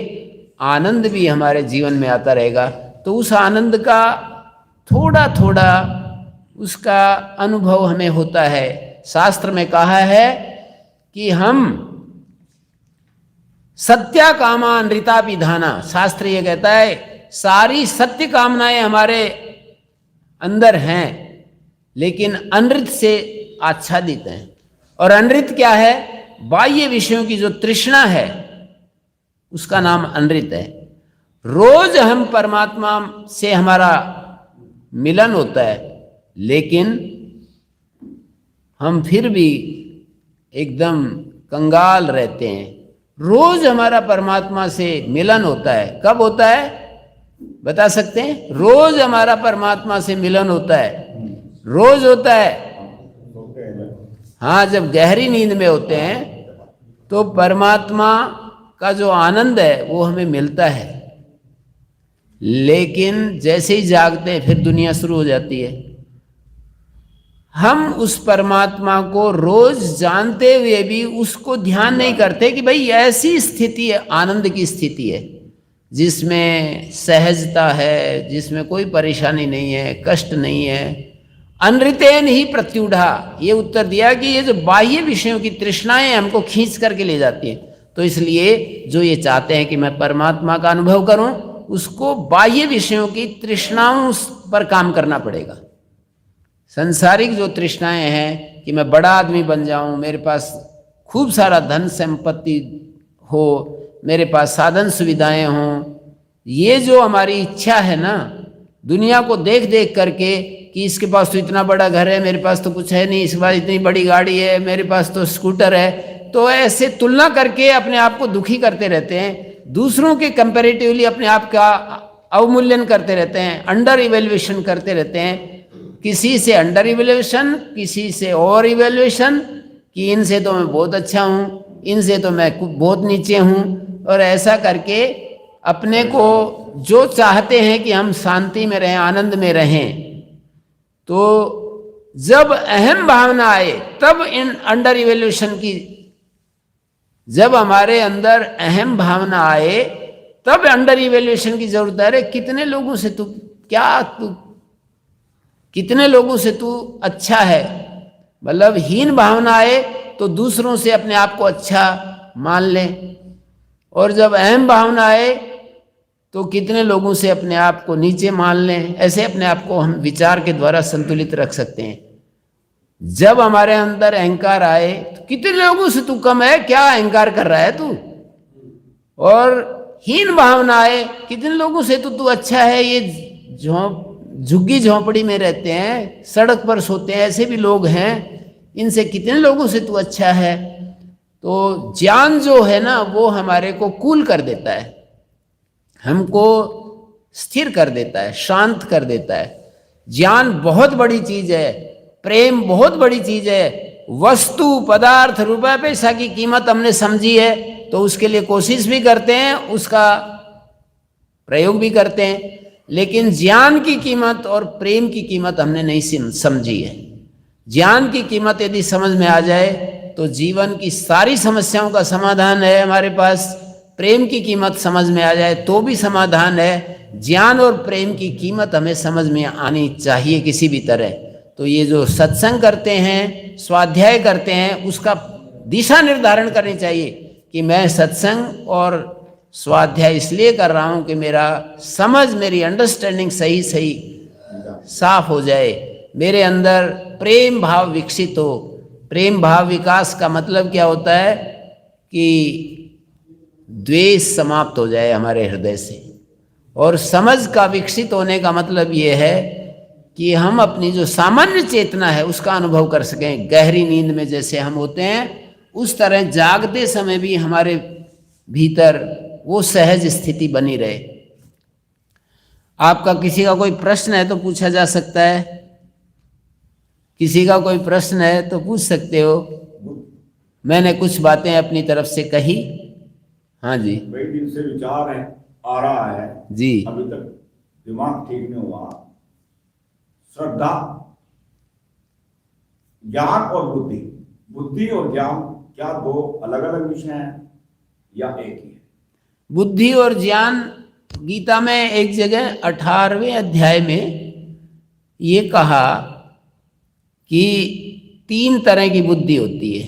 A: आनंद भी हमारे जीवन में आता रहेगा। तो उस आनंद का थोड़ा थोड़ा उसका अनुभव हमें होता है। शास्त्र में कहा है कि हम सत्या कामा नृता विधाना, शास्त्र ये कहता है सारी सत्य कामनाएं हमारे अंदर हैं, लेकिन अनृत से आच्छादित हैं। और अनृत क्या है? बाह्य विषयों की जो तृष्णा है उसका नाम अनृत है। रोज हम परमात्मा से हमारा मिलन होता है, लेकिन हम फिर भी एकदम कंगाल रहते हैं। रोज हमारा परमात्मा से मिलन होता है। कब होता है बता सकते हैं? रोज हमारा परमात्मा से मिलन होता है, रोज होता है। हाँ, जब गहरी नींद में होते हैं तो परमात्मा का जो आनंद है वो हमें मिलता है, लेकिन जैसे ही जागते हैं फिर दुनिया शुरू हो जाती है। हम उस परमात्मा को रोज जानते हुए भी उसको ध्यान नहीं करते कि भाई ऐसी स्थिति है, आनंद की स्थिति है जिसमें सहजता है, जिसमें कोई परेशानी नहीं है, कष्ट नहीं है। अनृतेन ही प्रत्युढ़ा, ये उत्तर दिया कि ये जो बाह्य विषयों की तृष्णाएं हमको खींच करके ले जाती हैं। तो इसलिए जो ये चाहते हैं कि मैं परमात्मा का अनुभव करूं, उसको बाह्य विषयों की तृष्णाओं पर काम करना पड़ेगा। संसारिक जो तृष्णाएं हैं कि मैं बड़ा आदमी बन जाऊं, मेरे पास खूब सारा धन संपत्ति हो, मेरे पास साधन सुविधाएं हों, ये जो हमारी इच्छा है ना, दुनिया को देख देख करके कि इसके पास तो इतना बड़ा घर है, मेरे पास तो कुछ है नहीं, इसके पास इतनी बड़ी गाड़ी है, मेरे पास तो स्कूटर है, तो ऐसे तुलना करके अपने आप को दुखी करते रहते हैं। दूसरों के कंपैरेटिवली अपने आप का अवमूल्यन करते रहते हैं, अंडर इवेल्युएशन करते रहते हैं। किसी से अंडर इवेल्युएशन, किसी से ओवर इवेल्युएशन, कि इनसे तो मैं बहुत अच्छा हूँ, इनसे तो मैं बहुत नीचे हूँ। और ऐसा करके अपने को जो चाहते हैं कि हम शांति में रहें, आनंद में रहें, तो जब अहम भावना आए तब इन अंडर इवेल्युएशन की, जब हमारे अंदर अहम भावना आए तब अंडर इवेल्युएशन की जरूरत है। अरे कितने लोगों से तू कितने लोगों से तू अच्छा है, मतलब हीन भावना आए तो दूसरों से अपने आप को अच्छा मान ले, और जब अहम भावना आए तो कितने लोगों से अपने आप को नीचे मान लें। ऐसे अपने आप को हम विचार के द्वारा संतुलित रख सकते हैं। जब हमारे अंदर अहंकार आए तो कितने लोगों से तू कम है, क्या अहंकार कर रहा है तू, और हीन भावना आए कितने लोगों से तू अच्छा है, ये झुग्गी झोंपड़ी में रहते हैं, सड़क पर सोते हैं, ऐसे भी लोग हैं, इनसे कितने लोगों से तू अच्छा है। तो ज्ञान जो है ना वो हमारे को कूल कर देता है, हमको स्थिर कर देता है, शांत कर देता है। ज्ञान बहुत बड़ी चीज है, प्रेम बहुत बड़ी चीज है, वस्तु पदार्थ रुपए पैसा की कीमत हमने समझी है तो उसके लिए कोशिश भी करते हैं, उसका प्रयोग भी करते हैं, लेकिन ज्ञान की कीमत और प्रेम की कीमत हमने नहीं समझी है। ज्ञान की कीमत यदि समझ में आ जाए तो जीवन की सारी समस्याओं का समाधान है हमारे पास। प्रेम की कीमत समझ में आ जाए तो भी समाधान है। ज्ञान और प्रेम की कीमत हमें समझ में आनी चाहिए किसी भी तरह। तो ये जो सत्संग करते हैं, स्वाध्याय करते हैं, उसका दिशा निर्धारण करनी चाहिए कि मैं सत्संग और स्वाध्याय इसलिए कर रहा हूँ कि मेरा समझ, मेरी अंडरस्टैंडिंग सही साफ हो जाए, मेरे अंदर प्रेम भाव विकसित हो। प्रेम भाव विकास का मतलब क्या होता है कि द्वेष समाप्त हो जाए हमारे हृदय से। और समझ का विकसित होने का मतलब ये है कि हम अपनी जो सामान्य चेतना है उसका अनुभव कर सकें। गहरी नींद में जैसे हम होते हैं उस तरह जागते समय भी हमारे भीतर वो सहज स्थिति बनी रहे। आपका किसी का कोई प्रश्न है तो पूछा जा सकता है, किसी का कोई प्रश्न है तो पूछ सकते हो। मैंने कुछ बातें अपनी तरफ से कही। हाँ जी,
B: कई दिन से विचार है आ रहा है
A: जी,
B: अभी तक दिमाग ठीक नहीं हुआ। श्रद्धा, ज्ञान और बुद्धि, बुद्धि और ज्ञान क्या दो अलग अलग विषय हैं या एक ही है?
A: बुद्धि और ज्ञान गीता में एक जगह 18वें अध्याय में ये कहा कि 3 तरह की बुद्धि होती है,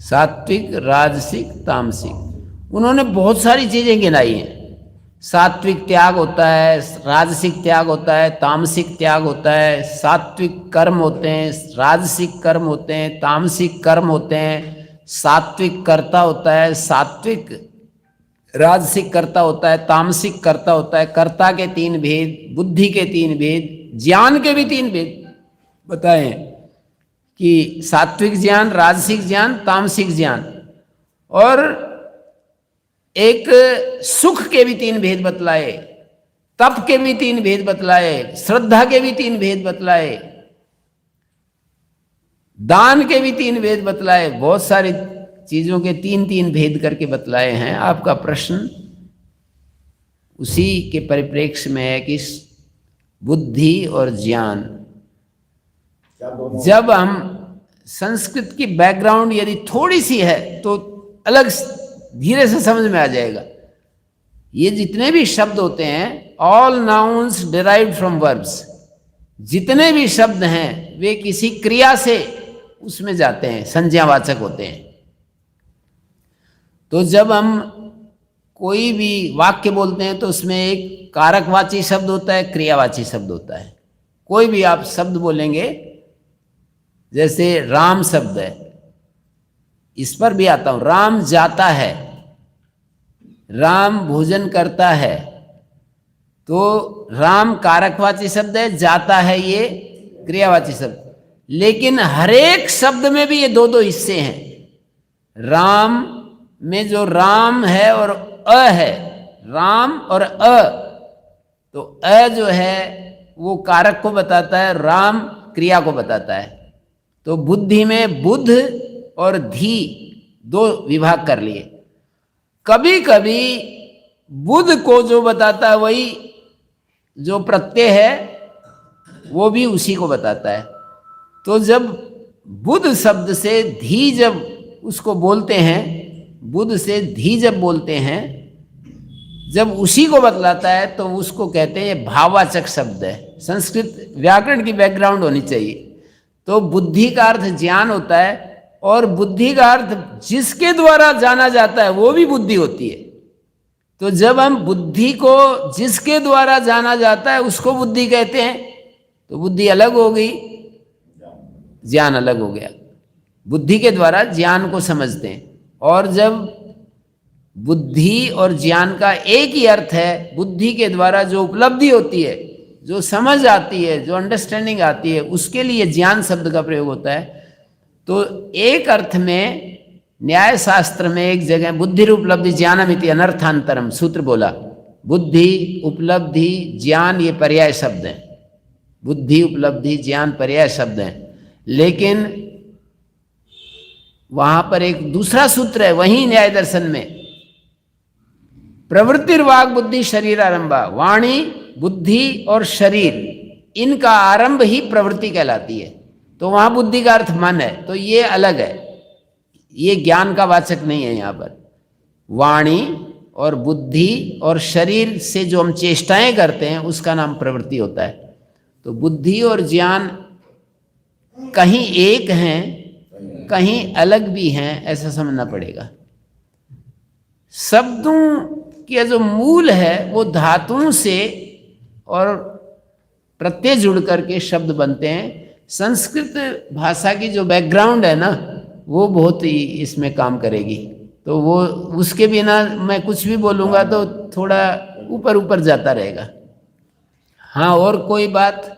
A: सात्विक, राजसिक, तामसिक। उन्होंने बहुत सारी चीजें गिनाई हैं। सात्विक त्याग होता है, राजसिक त्याग होता है, तामसिक त्याग होता है, सात्विक कर्म होते हैं, राजसिक कर्म होते हैं, तामसिक कर्म होते हैं, सात्विक कर्ता होता है, सात्विक राजसिक कर्ता होता है, तामसिक कर्ता होता है। कर्ता के 3 भेद, बुद्धि के 3 भेद, ज्ञान के भी 3 भेद बताए हैं कि सात्विक ज्ञान, राजसिक ज्ञान, तामसिक ज्ञान। और एक सुख के भी 3 भेद बतलाए, तप के भी 3 भेद बतलाए, श्रद्धा के भी 3 भेद बतलाए, दान के भी 3 भेद बतलाए। बहुत सारी चीजों के 3-3 भेद करके बतलाए हैं। आपका प्रश्न उसी के परिप्रेक्ष्य में है कि बुद्धि और ज्ञान, जब हम संस्कृत की बैकग्राउंड यदि थोड़ी सी है तो अलग धीरे से समझ में आ जाएगा। ये जितने भी शब्द होते हैं, all nouns derived from verbs, जितने भी शब्द हैं वे किसी क्रिया से उसमें जाते हैं, संज्ञावाचक होते हैं। तो जब हम कोई भी वाक्य बोलते हैं तो उसमें एक कारकवाची शब्द होता है, क्रियावाची शब्द होता है। कोई भी आप शब्द बोलेंगे, जैसे राम शब्द है, इस पर भी आता हूं, राम जाता है, राम भोजन करता है, तो राम कारकवाची शब्द है, जाता है ये क्रियावाची शब्द। लेकिन हर एक शब्द में भी ये 2-2 हिस्से हैं। राम में जो राम है और अ है, राम और अ, तो अ जो है वो कारक को बताता है, राम क्रिया को बताता है। तो बुद्धि में बुध और धी 2 विभाग कर लिए। कभी कभी बुध को जो बताता है वही जो प्रत्यय है वो भी उसी को बताता है। तो जब बुध शब्द से धी जब उसको बोलते हैं, बुध से धी जब बोलते हैं, जब उसी को बतलाता है तो उसको कहते हैं भाववाचक शब्द है। संस्कृत व्याकरण की बैकग्राउंड होनी चाहिए। तो बुद्धि का अर्थ ज्ञान होता है, और बुद्धि का अर्थ जिसके द्वारा जाना जाता है वो भी बुद्धि होती है। तो जब हम बुद्धि को जिसके द्वारा जाना जाता है उसको बुद्धि कहते हैं, तो बुद्धि अलग हो गई, ज्ञान अलग हो गया। बुद्धि के द्वारा ज्ञान को समझते हैं। और जब बुद्धि और ज्ञान का एक ही अर्थ है, बुद्धि के द्वारा जो उपलब्धि होती है, जो समझ आती है, जो अंडरस्टैंडिंग आती है, उसके लिए ज्ञान शब्द का प्रयोग होता है। तो एक अर्थ में न्याय शास्त्र में एक जगह बुद्धि उपलब्धि ज्ञानमिति अनर्थांतरम सूत्र बोला। बुद्धि, उपलब्धि, ज्ञान ये पर्याय शब्द हैं। बुद्धि, उपलब्धि, ज्ञान पर्याय शब्द हैं, लेकिन वहां पर एक दूसरा सूत्र है वही न्याय दर्शन में, प्रवृत्तिर्वाग बुद्धि शरीर आरंभा। वाणी, बुद्धि और शरीर, इनका आरंभ ही प्रवृत्ति कहलाती है। तो वहां बुद्धि का अर्थ मन है, तो ये अलग है, ये ज्ञान का वाचक नहीं है। यहाँ पर वाणी और बुद्धि और शरीर से जो हम चेष्टाएं करते हैं उसका नाम प्रवृत्ति होता है। तो बुद्धि और ज्ञान कहीं एक हैं, कहीं अलग भी हैं, ऐसा समझना पड़ेगा। शब्दों का जो मूल है वो धातुओं से और प्रत्यय जुड़ करके शब्द बनते हैं। संस्कृत भाषा की जो बैकग्राउंड है ना, वो बहुत ही इसमें काम करेगी। तो वो उसके बिना मैं कुछ भी बोलूँगा तो थोड़ा ऊपर ऊपर जाता रहेगा। हाँ, और कोई बात?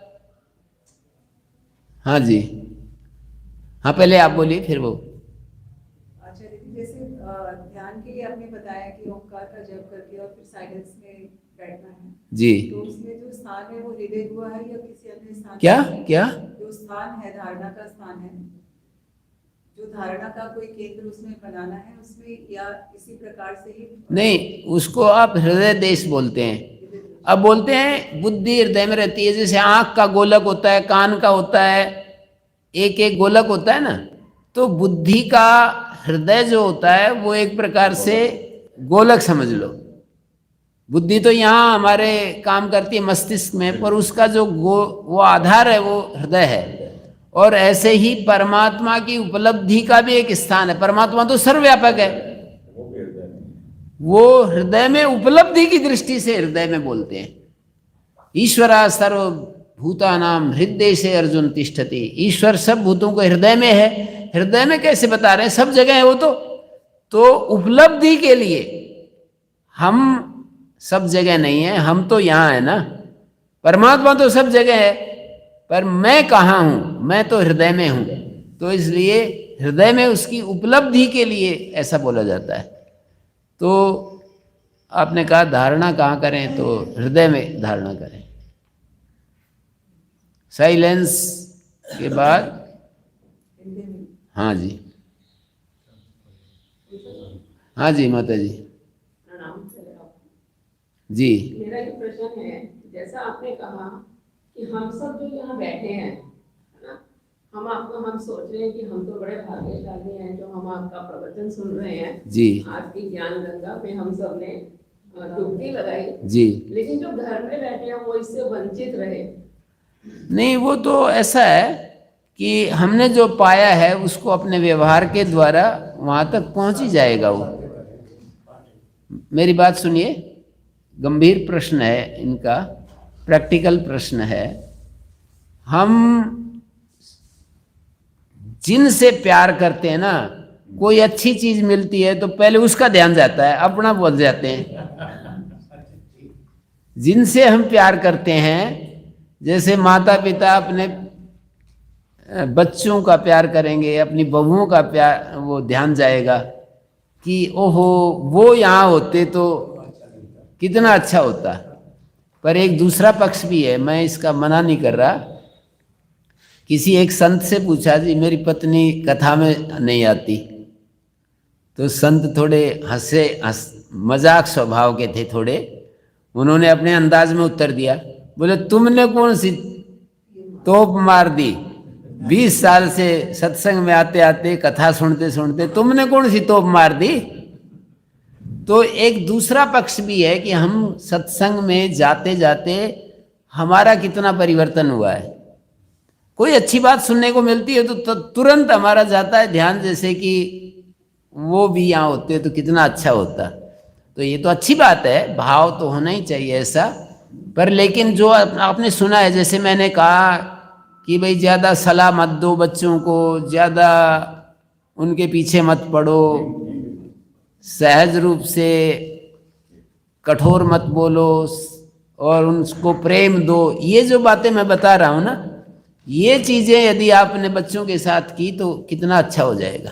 A: हाँ जी, हाँ पहले आप बोलिए फिर वो।
C: अच्छा दीदी, जैसे ध्यान के लिए आपने बताया कि ओंकार का जप करके और फिर साइलेंस में बैठना है
A: जी,
C: तो उसमें जो स्थान है वो हृदय हुआ है या किसी अन्य स्थान?
A: क्या क्या
C: जो स्थान है, धारणा का स्थान है, जो धारणा का कोई केंद्र उसमें बनाना है उसमें, या इसी प्रकार से ही? नहीं,
A: उसको आप हृदय देश बोलते हैं। अब बोलते हैं बुद्धि हृदय में रहती है, जैसे आंख का गोलक होता है, कान का होता है, एक एक गोलक होता है ना। तो बुद्धि का हृदय जो होता है वो एक प्रकार से गोलक समझ लो। बुद्धि तो यहाँ हमारे काम करती है मस्तिष्क में, पर उसका जो वो आधार है वो हृदय है। और ऐसे ही परमात्मा की उपलब्धि का भी एक स्थान है। परमात्मा तो सर्वव्यापक है, वो हृदय में उपलब्धि की दृष्टि से हृदय में बोलते हैं। ईश्वरा सर्वभूतानां हृदय से अर्जुन तिष्ठति। ईश्वर सब भूतों को हृदय में है। हृदय में कैसे बता रहे हैं, सब जगह है वो तो उपलब्धि के लिए हम सब जगह नहीं है, हम तो यहाँ है ना। परमात्मा तो सब जगह है, पर मैं कहाँ हूँ? मैं तो हृदय में हूँ। तो इसलिए हृदय में उसकी उपलब्धि के लिए ऐसा बोला जाता है। तो आपने कहा धारणा कहाँ करें, तो हृदय में धारणा करें। साइलेंस के बाद हाँ जी, हाँ जी माता जी जी।
D: मेरा ये प्रश्न है, जैसा आपने कहा कि हम सब जो यहाँ बैठे हैं, है ना, हम सोच रहे हैं कि हम तो बड़े भाग्यशाली हैं जो हम आपका प्रवचन सुन रहे हैं
A: जी।
D: आज की ज्ञान गंगा पे हम सब ने डुबकी लगाई
A: जी।
D: लेकिन जो घर में बैठे हैं वो इससे वंचित रहे।
A: नहीं, वो तो ऐसा है कि हमने जो पाया है उसको अपने व्यवहार के द्वारा वहाँ तक पहुँच ही जाएगा वो। मेरी बात सुनिए, गंभीर प्रश्न है इनका, प्रैक्टिकल प्रश्न है। हम जिनसे प्यार करते हैं ना, कोई अच्छी चीज मिलती है तो पहले उसका ध्यान जाता है, अपना बोल जाते हैं। जिनसे हम प्यार करते हैं, जैसे माता पिता अपने बच्चों का प्यार करेंगे, अपनी बहुओं का प्यार, वो ध्यान जाएगा कि ओहो वो यहाँ होते तो कितना अच्छा होता। पर एक दूसरा पक्ष भी है, मैं इसका मना नहीं कर रहा। किसी एक संत से पूछा, जी मेरी पत्नी कथा में नहीं आती, तो संत थोड़े मजाक स्वभाव के थे थोड़े। उन्होंने अपने अंदाज में उत्तर दिया, बोले तुमने कौन सी तोप मार दी? 20 साल से सत्संग में आते आते, कथा सुनते सुनते तुमने कौन सी तोप मार दी? तो एक दूसरा पक्ष भी है कि हम सत्संग में जाते जाते हमारा कितना परिवर्तन हुआ है। कोई अच्छी बात सुनने को मिलती है तो तुरंत हमारा जाता है ध्यान, जैसे कि वो भी यहाँ होते तो कितना अच्छा होता। तो ये तो अच्छी बात है, भाव तो होना ही चाहिए ऐसा। पर लेकिन जो आपने सुना है, जैसे मैंने कहा कि भाई ज़्यादा सलाह मत दो बच्चों को, ज़्यादा उनके पीछे मत पड़ो, सहज रूप से कठोर मत बोलो और उनको प्रेम दो। ये जो बातें मैं बता रहा हूँ ना, ये चीज़ें यदि आपने बच्चों के साथ की तो कितना अच्छा हो जाएगा।